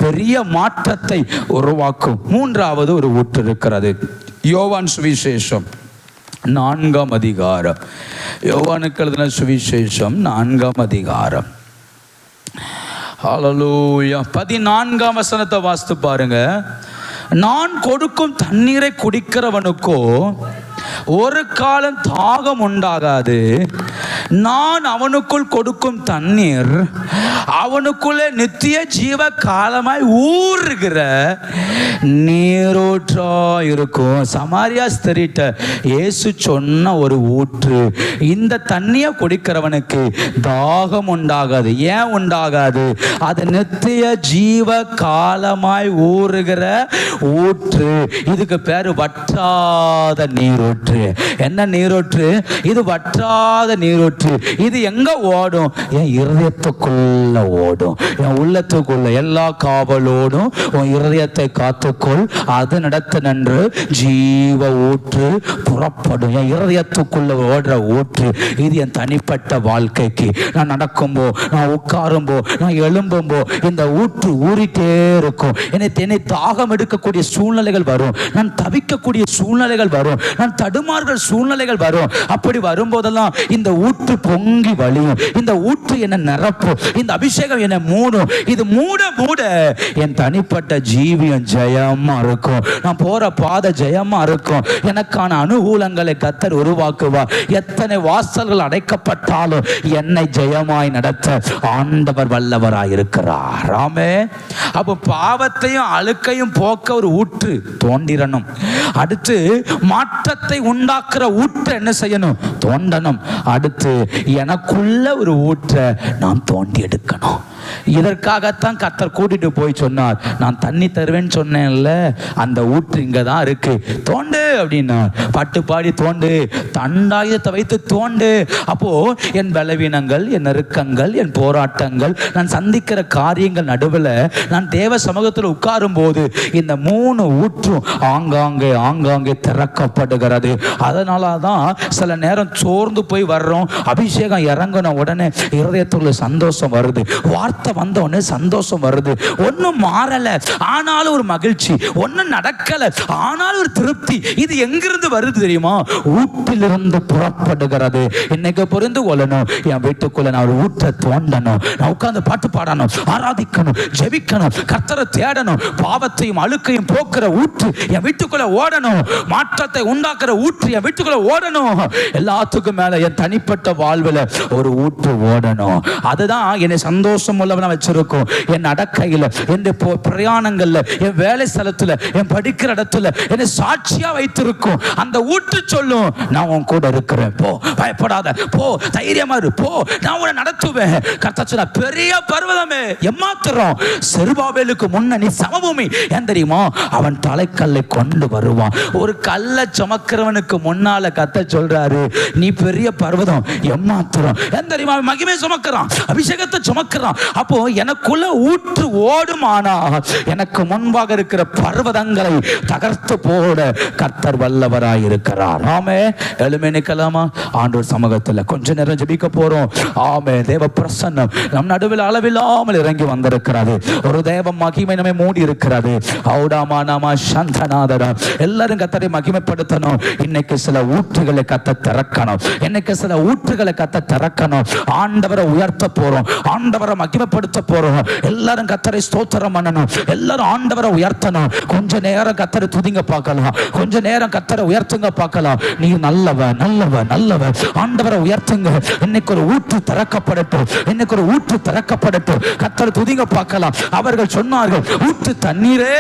பெரிய மாற்றத்தை உருவாக்கும். மூன்றாவது ஒரு ஊற்று இருக்கிறது. யோவான் சுவிசேஷம் 4ஆம் அதிகாரம். யோவானுக்கு எழுதின சுவிசேஷம் 4ஆம் அதிகாரம் ஹல்லேலூயா. 14ஆம் வசனத்தை வாசித்து பாருங்க. நான் கொடுக்கும் தண்ணீரை குடிக்கிறவனுக்கோ ஒரு காலம் தாகம் உண்டாகாது. நான் அவனுக்குள் கொடுக்கும் தண்ணீர் அவனுக்குள்ளே நித்திய ஜீவ காலமாய் ஊறுகிற நீரூற்றா இருக்கும். சமாரியா ஸ்திரீட்ட இயேசு சொன்ன ஒரு ஊற்று. இந்த தண்ணியை குடிக்கிறவனுக்கு தாகம் உண்டாகாது. ஏன் உண்டாகாது? அது நித்திய ஜீவ காலமாய் ஊறுகிற ஊற்று. இதுக்கு பேரு வற்றாத நீரூற்று. என்ன நீரூற்று? இது வற்றாத நீரூற்று. இது எங்க ஓடும்? என் இருதயத்துக்குள்ள ஓடும். என் உள்ளத்துக்குள்ள எல்லா காவலோடும் உன் இருதயத்தை காத்துக்கொள், அது நடத்த நன்று ஜீவ ஊற்று புறப்படும். என் இருதயத்துக்குள்ள ஓடுற ஊற்று. இது என் தனிப்பட்ட வாழ்க்கைக்கு. நான் நடக்கும்போ, நான் உட்காரும்போ, நான் எழும்பும்போ இந்த ஊற்று ஊறிட்டே இருக்கும். என்னை தாகம் எடுக்கக்கூடிய சூழ்நிலைகள் வரும். நான் தவிக்கக்கூடிய சூழ்நிலைகள் வரும். நான் தடுமாறுகிற சூழ்நிலைகள் வரும். அப்படி வரும்போதெல்லாம் இந்த ஊற்று பொங்கி வழியும். இந்த ஊற்று என்ன நிரப்பும். இந்த அபிஷேகம் என்ன மூடும். இது மூட மூட என் தனிப்பட்ட ஜீவியம் ஜெயமா இருக்கும். நான் போற பாதை ஜெயமா இருக்கும். எனக்கான அனுகூலங்களை கர்த்தர் உருவாக்குவார். எத்தனை வாசல்கள் அடைக்கப்பட்டாலும் என்னை ஜெயமாய் நடத்த ஆண்டவர் வல்லவராய் இருக்கிறார். ஆமே. அப்போ பாவத்தையும் அழுக்கையும் போக்க ஒரு ஊற்று தோண்டிரணும். அடுத்து மாற்றத்தை உண்டாக்குற ஊற்றை என்ன செய்யணும்? தோண்டணும். அடுத்து எனக்குள்ள ஒரு ஊற்றை நான் தோண்டி எடுக்கணும். இதற்காகத்தான் கர்த்தர் கூட்டிட்டு போய் சொன்னார், நான் தண்ணி தருவேன்னு சொன்னேன்ல, அந்த ஊற்று இங்க தான் இருக்கு, தோண்டு அப்படின்னா. பட்டு பாடி தோண்டு, தண்டாயுதத்தை வைத்து தோண்டு. அப்போ என் பலவீனங்கள், என் நெருக்கங்கள், என் போராட்டங்கள், நான் சந்திக்கிற காரியங்கள் நடுவில் நான் தேவ சமூகத்தில் உட்காரும் போது இந்த 3 ஊற்றும் ஆங்காங்கே ஆங்காங்கே திறக்கப்படுகிறது. அதனால தான் சில நேரம் சோர்ந்து போய் வர்றோம். அபிஷேகம் இறங்கின உடனே இருதயத்துள்ள சந்தோஷம் வருது. வார்த்தை வந்த உடனே சந்தோஷம் வருது. ஒன்னும் மாறல, ஆனாலும் ஒரு மகிழ்ச்சி. ஒன்னும் நடக்கல, ஆனாலும் ஒரு திருப்தி. இது எங்கிருந்து வருது தெரியுமா? ஊற்றிலிருந்து புறப்படுகிறது. இன்னைக்கு புரிந்து கொள்ளணும். என் வீட்டுக்குள்ள நான் ஒரு ஊற்றை தோண்டணும். நான் உட்கார்ந்து பாட்டு பாடணும், ஆராதிக்கணும், ஜெபிக்கணும், கர்த்தரை தேடணும். பாவத்தையும் அழுக்கையும் போக்குற ஊற்று என் வீட்டுக்குள்ள ஓடணும். மாற்றத்தை உண்டாக்குற ஊற்று என் வீட்டுக்குள்ள ஓடணும். எல்லாத்துக்கும் மேல என் தனிப்பட்ட வாழ்வில் ஒரு ஊற்று ஓடணும். அதுதான் என்னை சந்தோஷம் உள்ளவனா வச்சிருக்கும். என் நடக்கையில், என் பிரயாணங்கள்ல, என் வேலை ஸ்தலத்துல, என் படிக்கிற இடத்துல என்னை சாட்சியா வைத்திருக்கும். அந்த ஊற்று சொல்லும், நான் உன் கூட இருக்கிறேன், போ, பயப்படாத, போ, தைரியமா இரு, போ, நான் உன்னை நடத்துவேன். கர்த்தர் சொன்னார், பெரிய பர்வதமே எம்மாத்திரம், செருபாபேலுக்கு முன்ன நீ சமபூமி. ஏன் தெரியுமா? அவன் தலைக்கல்லை கொண்டு வருவான். ஒரு கல்லை சுமக்கிறவனுக்கு முன்னால கர்த்தர் சொல்றாரு, நீ பெரிய பர்வதம் எம்மாத்திரம். ஏன் தெரியுமா? மகிமை சுமக்கிறான், அபிஷேகத்தை சுமக்கிறான். அப்போ எனக்குள்ள ஊற்று ஓடுமானா எனக்கு முன்பாக இருக்கிற பர்வதங்களை தகர்த்து போட கர்த்தர் வல்லவராய் இருக்கிறார். ஆமே. எழுமே நிக்கலாமா? ஆண்டவர் சமூகத்தில் கொஞ்ச நேரம் ஜெபிக்க போறோம். ஆமே. தேவ பிரசன்னம் நம் நடுவில் அளவில்லாமல் இறங்கி வந்திருக்கிறது. ஒரு தேவ மகிமை நம்மை மூடி இருக்கிறது. ஔடாமா நாமா சந்தநாதரா. எல்லாரும் கர்த்தரை மகிமைப்படுத்தணும். இன்னைக்கு சில ஊற்றுகளை கர்த்தர் திறக்கணும். இன்னைக்கு சில ஊற்றுகளை கர்த்தர் திறக்கணும். ஆண்டவரை உயர்த்த போறோம், ஆண்டவரை மகிமைப்படுத்த போறோம். எல்லாரும் கர்த்தரை ஸ்தோத்திரம் பண்ணணும். எல்லாரும் ஆண்டவரை உயர்த்தணும். கொஞ்ச நேரம் கர்த்தரை துதிங்க பார்க்கலாம். கொஞ்ச நேரம் கர்த்தரை உயர்த்துங்க பார்க்கலாம். நீ நல்லவ நல்லவ நல்லவ. ஆண்டவரை உயர்த்துங்க. இன்னைக்கு ஒரு ஊற்று திறக்கப்படட்டும். இன்னைக்கு ஒரு ஊற்று திறக்கப்படட்டும். கர்த்தரை துதிங்க பார்க்கலாம். அவர்கள் சொன்னார்கள், ஊற்று தண்ணீரே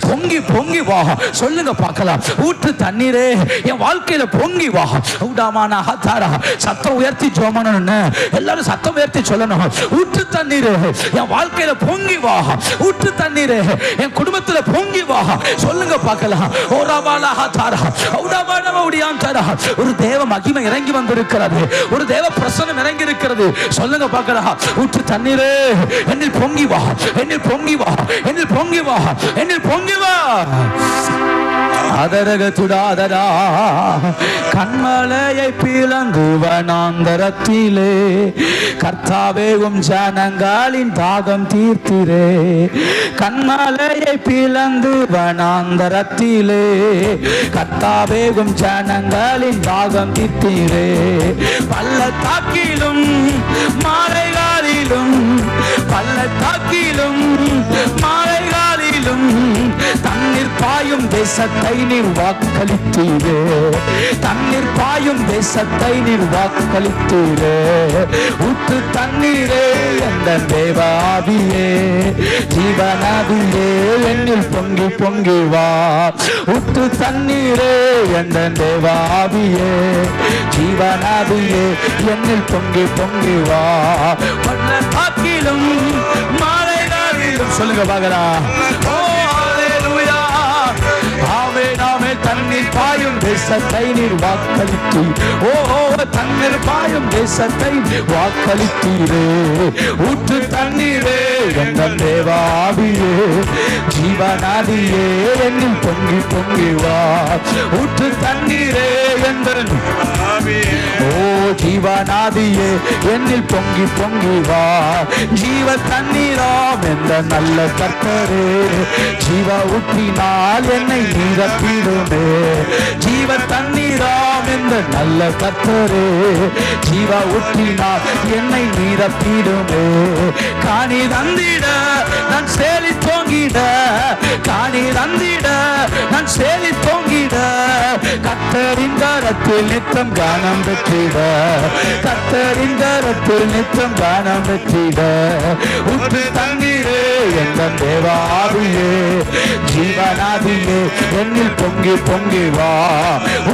பொங்கி பொங்கி வா. சொல்லுங்க பார்க்கலாம், ஊற்று தண்ணீரே என் வாழ்க்கையில பொங்கி வா. உடாமானா ஹதாரா. சத்தம் உயர்த்தி ஜோமனன்னு எல்லாரும் சத்தம் உயர்த்தி சொல்லணும். ஊற்று தண்ணீரே என் வாழ்க்கையில பொங்கி வா. ஊற்று தண்ணீரே என் குடும்பத்துல பொங்கி வா. சொல்லுங்க பார்க்கலாம். ஓராபாலா ஹதாரா. உடாமானா உடியாந்தரா. ஒரு தேவ மகிமை இறங்கி வந்திருக்கிறது. ஒரு தேவ பிரசன்னம் இறங்கி இருக்கிறது. சொல்லுங்க பார்க்கலாம். ஊற்று தண்ணீரே என்னில் பொங்கி வா, என்னில் பொங்கி வா, என்னில் பொங்கி வா, என்னில் பொங்கி வா. அதரகத்துடாதரா கண்மலையை பிளந்து வனாந்தரத்திலே கர்த்தாவே உம் ஜனங்களின் தாகம் தீர்த்திரே. கண்மலையை பிளந்து வனாந்தரத்திலே கர்த்தாவே உம் ஜனங்களின் தாகம் தீர்த்திரே. பள்ளத்தாக்கிலும் மாலைகளிலும் பள்ளத்தாக்கிலும் பள்ளத்தாக்கிலும் மழைகாலிலும் தண்ணீர் பாயும் தேசத்தை நீர் வாக்களித்தீரே. தண்ணீர் பாயும் தேசத்தை நீர் வாக்களித்தீரே. ஊற்று தண்ணீரே என்ற தேவாவியே, ஜீவனாவியே என்னில் பொங்கி பொங்கி வா. ஊற்று தண்ணீரே என்ற தேவாவியே, ஜீவனாவியே என்னில் பொங்கி பொங்கி வா. பள்ளத்தாக்கிலும் மழைகாலிலும் சொல்லுங்க பார்க்கலாம். தண்ணீர் பாயும் தேசத்தை நீர் வாக்களித்து, ஓ தண்ணீர் பாயும் தேசத்தை வாக்களித்தீரே. ஊற்று தண்ணீரே எங்கள் தேவாவியே, ஜீவனாதியே என்னில் பொங்கி பொங்கி வா. ஊற்று தண்ணீரே எங்கள் ஓ ஜீவனாதியே என்னில் பொங்கி பொங்கி வா. ஜீவ தண்ணீராம் என்ற நல்ல கர்த்தரே, ஜீவ ஊற்றினால் என்னை நிரப்பிடுமே. ஜீவ தண்ணீராம் என்ற நல்ல கர்த்தரே, ஜீவ ஊற்றினால் என்னை நிரப்பிடுமே. காணி தந்திட நான் சேலி தோங்கிட, காணி தந்திட நான் சேலி தோங்கிட. கர்த்தரின் கரத்தில் நித்தம் கானம் பெற்றிட, கர்த்தரின் கரத்தில் நித்தம் கானம் பெற்றிட. ஊற்று தண்ணீரே எங்கள் தேவாவியே, ஜீவனாதியே என்னில் பொங்கி பொங்கி வா.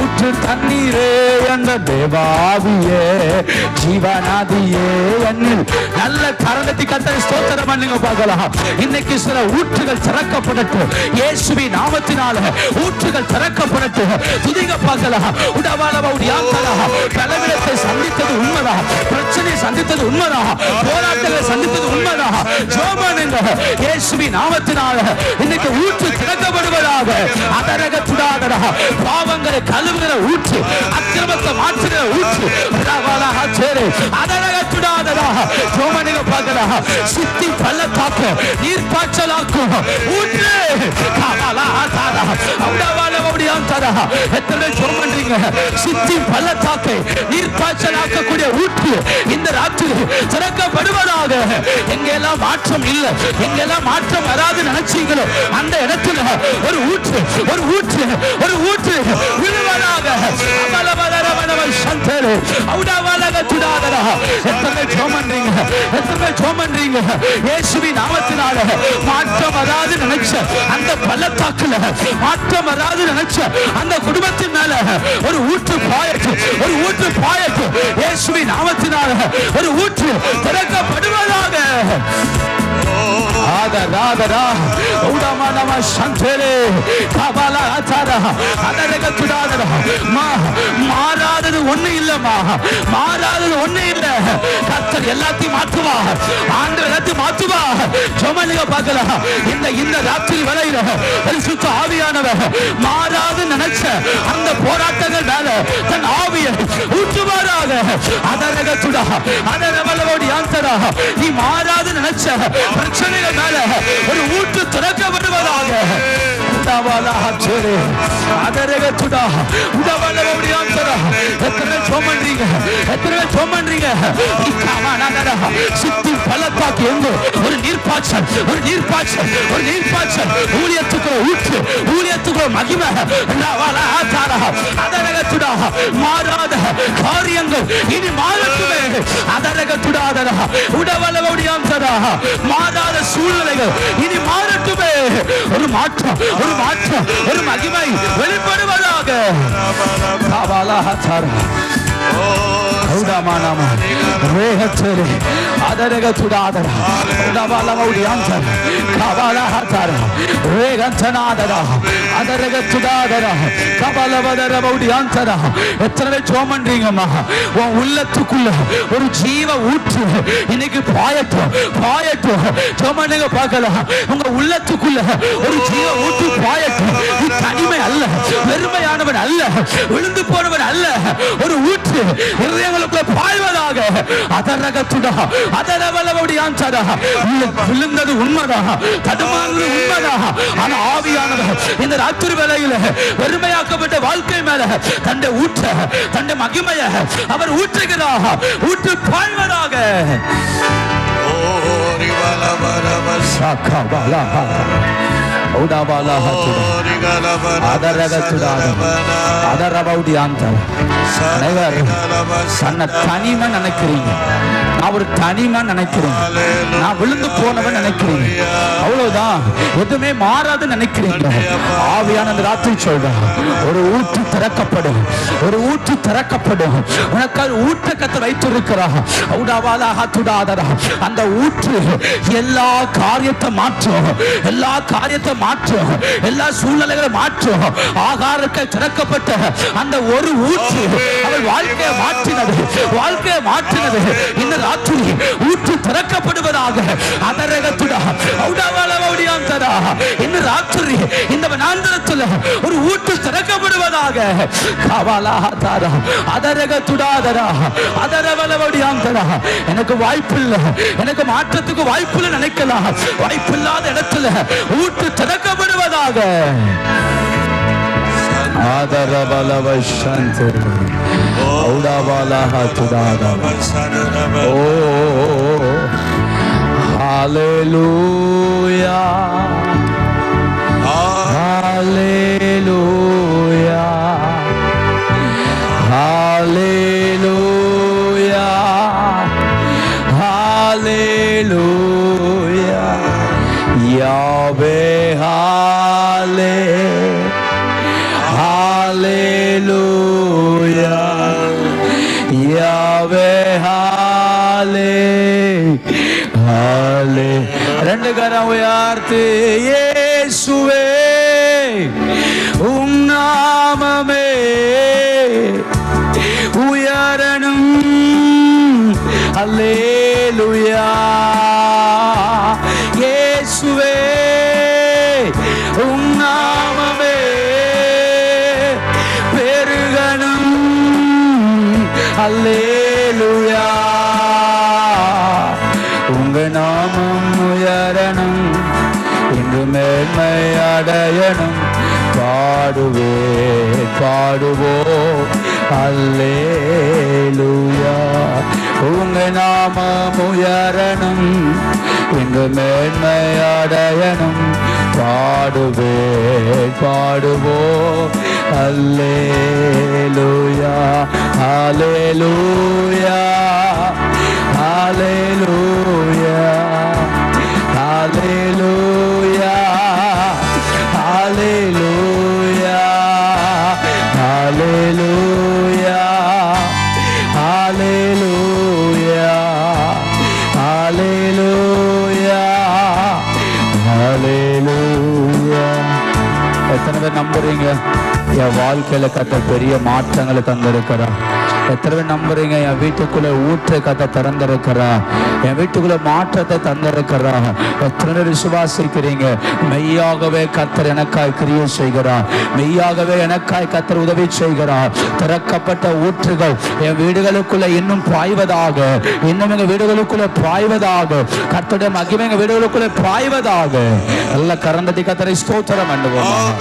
ஊற்று தண்ணீரே எங்கள் தேவாவியே, ஜீவனாதியே என்னில். நல்ல கரகத்தி கர்த்தரை ஸ்தோத்திரம் பண்ணுங்க பார்க்கலாம். இன்னைக்கு சில ஊற்றுகள் திறக்கப்படட்டும் இயேசுவின் நாமத்தினால. ஊற்றுகள் திறக்கப்படட்டும். துதிக பார்க்கலாம். பலவிடத்தை சந்தித்தது உண்மைதா, பிரச்சனை சந்தித்தது உண்மைதா, போராட்டங்களை சந்தித்தது உண்மைதா. ஜோமானுங்க இயேசுவின் நாமத்தினால இன்னைக்கு ஊற்று திறக்கப்படுவதாக. அதரகத்துடாதடா பாவங்களை கழுவுகிற ஊற்று, அக்கிரமத்தை மாற்றுகிற ஊற்று. அதரகத்துடாதடா ஜோமானுங்க பார்க்கலாம். சித்தி பள்ளத்தாக்கு நீர் பாய்ச்சலாக்கும் ஊற்று. எத்தனை ஜெபம் பண்றீங்க? சித்தி பள்ளத்தாக்கை நீர் பாய்ச்சலாக்கக்கூடிய ஊற்று இந்த ராத்திரி திறக்கப்படுவதாக. எங்கெல்லாம் மாற்றம் இல்லை, எங்கெல்லாம் மாற்றம் வராது நினைச்சீங்களோ அந்த இடத்துல ஒரு ஊற்று, ஒரு ஊற்று, ஒரு ஊற்று விழுவதாக. எத்தனை ஜெபம் பண்றீங்க? எத்தனை ஜெபம் பண்றீங்க? இயேசுவின் நாமத்தினால மாற்றம் வராது நினைச்ச அந்த பள்ளத்தாக்குல, மாற்றம் வராது நினைச்ச அந்த குடும்பத்தின் மேல ஒரு ஊற்று பாயட்டு, ஒரு ஊற்று பாயட்டு. இயேசுவின் நாமத்தினால ஒரு ஊற்று திறக்கப்படுவதாக. மாறாதது ஒண்ணு இல்லம்மா, மாறாதது ஒண்ணு இல்ல. கர்த்தர் எல்லாத்தையும் மாற்றுவா, ஆண்டவர் எல்லாத்தையும் மாற்றுவா. ஜெபம் பார்க்கலாம். இந்த ராத்திரி வேளையில பரிசுத்த ஆவியானவர் மாறாது நினைச்ச அந்த போராட்டங்கள் மேல தன் ஆவியை ஊற்றுவாராக. அதரகத்துடா அதரவலோடி ஆந்தரா நீ மாறாது நினைச்ச பிரச்சனைகள் மேல ஒரு ஊற்று திறக்கப்படுவதாக. சித்தி பள்ளத்தாக்கு எங்கு ஒரு நீர்ப்பாய்ச்சல், ஒரு நீர்ப்பாய்ச்சல், ஒரு நீர்ப்பாய்ச்சல். ஊழியத்துக்குள்ள ஊற்று, ஊழியத்துக்குள்ள மகிமை. அதரகத்துடா மாறாத காரியங்கள் இனி மாறட்டுமே. அதரகத்துடாதரா உடவலவடியாந்தரா மாறாத சூழ்நிலைகள் இனி மாறட்டுமே. ஒரு மாற்றம், ஒரு மாற்றம், ஒரு மகிமை வெளிப்படுவதாக. உள்ளத்துக்குள்ள ஒரு ஜீவ ஊற்று இன்னைக்கு பாயட்டும், பாயட்டும். ஜோமனுங்க பார்க்கலாம். உங்க உள்ளத்துக்குள்ள ஒரு ஜீவ ஊற்று பாயட்டும். நீ தனிமை அல்ல, வெறுமையானவன் அல்ல, விழுந்து போனவன் அல்ல. ஒரு ஊற்று இருதயங்களுக்குள்ள பாய்வதாக. அதரகத்துடா அதரவலவடியான்சடா விழுந்தது உண்மைதான், தடுமாறுவது உண்மைதான். ஆனா ஆவியானவர் இந்த ராத்திரி வேளையில வெறுமையாக்கப்பட்ட வாழ்க்கை மேல தன்னை ஊற்ற, தன்னை மகிமைய அவர் ஊற்றுகிறார். ஊற்று பாய்வதாக. தனிமை நினைக்கிறீங்க, நான் ஒரு தனிமை நினைக்கிறேன், நான் விழுந்து போனவன் நினைக்கிறீங்க, அவ்வளவுதான், எதுவுமே மாறாது நினைக்கிறீங்க. ஆவியான அந்த ராத்திரி சொல்றேன், ஒரு ஊற்று திறக்கப்படும், ஒரு ஊற்று திறக்கப்படும். உனக்காக ஊற்ற கத்த வைத்திருக்கிறா. அந்த ஊற்று எல்லா காரியத்தை மாற்றும், எல்லா காரியத்தை மாற்றும், எல்லா சூழ்நிலைகளை மாற்றும். ஆகாரங்கள் திறக்கப்பட்ட அந்த ஒரு ஊற்று அவள் வாழ்க்கையை மாற்றினது, வாழ்க்கையை மாற்றினது. இந்த ராத்திரி ஊற்று திறக்கப்படுவதாக. இந்த ராத்திரி இந்த வனாந்தரத்தில் ஒரு ஊற்று திறக்கப்படுவதாக. எனக்கு வாய்ப்பு இல்லை, எனக்கு மாற்றத்துக்கு வாய்ப்பு இல்லை நினைக்கலாம். வாய்ப்பு இல்லாத இடத்துல ஊற்று திறக்கப்படுவதாக. Hallelujah, hallelujah, hallelujah, hallelujah, Yahweh, hallelujah, Yahweh, ரெண்டு கரம் உயர்த்தி இயேசுவே உம் நாமமே உயரணும். அல்லேலூயா. இயேசுவே உம் நாமமே பெருகணும். அல்லேலூயா. உங்க நாமம் உயரணும், இன்று மேன்மை அடையணும். பாடுவே பாடுவோம் அல்லேலூயா. உங்க நாமம் உயரணும், இன்று மேன்மை அடையணும். பாடுவே பாடுவோம் அல்லேலூயா. ஹல்லேலூயா, hallelujah, hallelujah, hallelujah, hallelujah, hallelujah, hallelujah, hallelujah. எத்தனை பேர் நம்புறீங்க என் வாழ்க்கையில கர்த்தர் பெரிய மாற்றங்களை தந்திருக்கிறார்? எத்தனை பேர் நம்புறீங்க என் வீட்டுக்குள்ள ஊற்றை கத்த திறந்திருக்கிறா, என் வீட்டுக்குள்ள மாற்றத்தை தந்திருக்கிறா? எத்தனை பேர் விசுவாசிக்கிறீங்க மெய்யாகவே கர்த்தர் எனக்காய் கிரியை செய்கிறார், மெய்யாகவே எனக்காய் கர்த்தர் உதவி செய்கிறார்? திறக்கப்பட்ட ஊற்றுகள் என் வீடுகளுக்குள்ள இன்னும் பாய்வதாக, இன்னும் எங்க வீடுகளுக்குள்ள பாய்வதாக, கர்த்தருடைய மகிமை எங்க வீடுகளுக்குள்ள பாய்வதாக. நல்ல கரந்தட்டி கர்த்தரை ஸ்தோத்திரம் பண்ணுவோம்.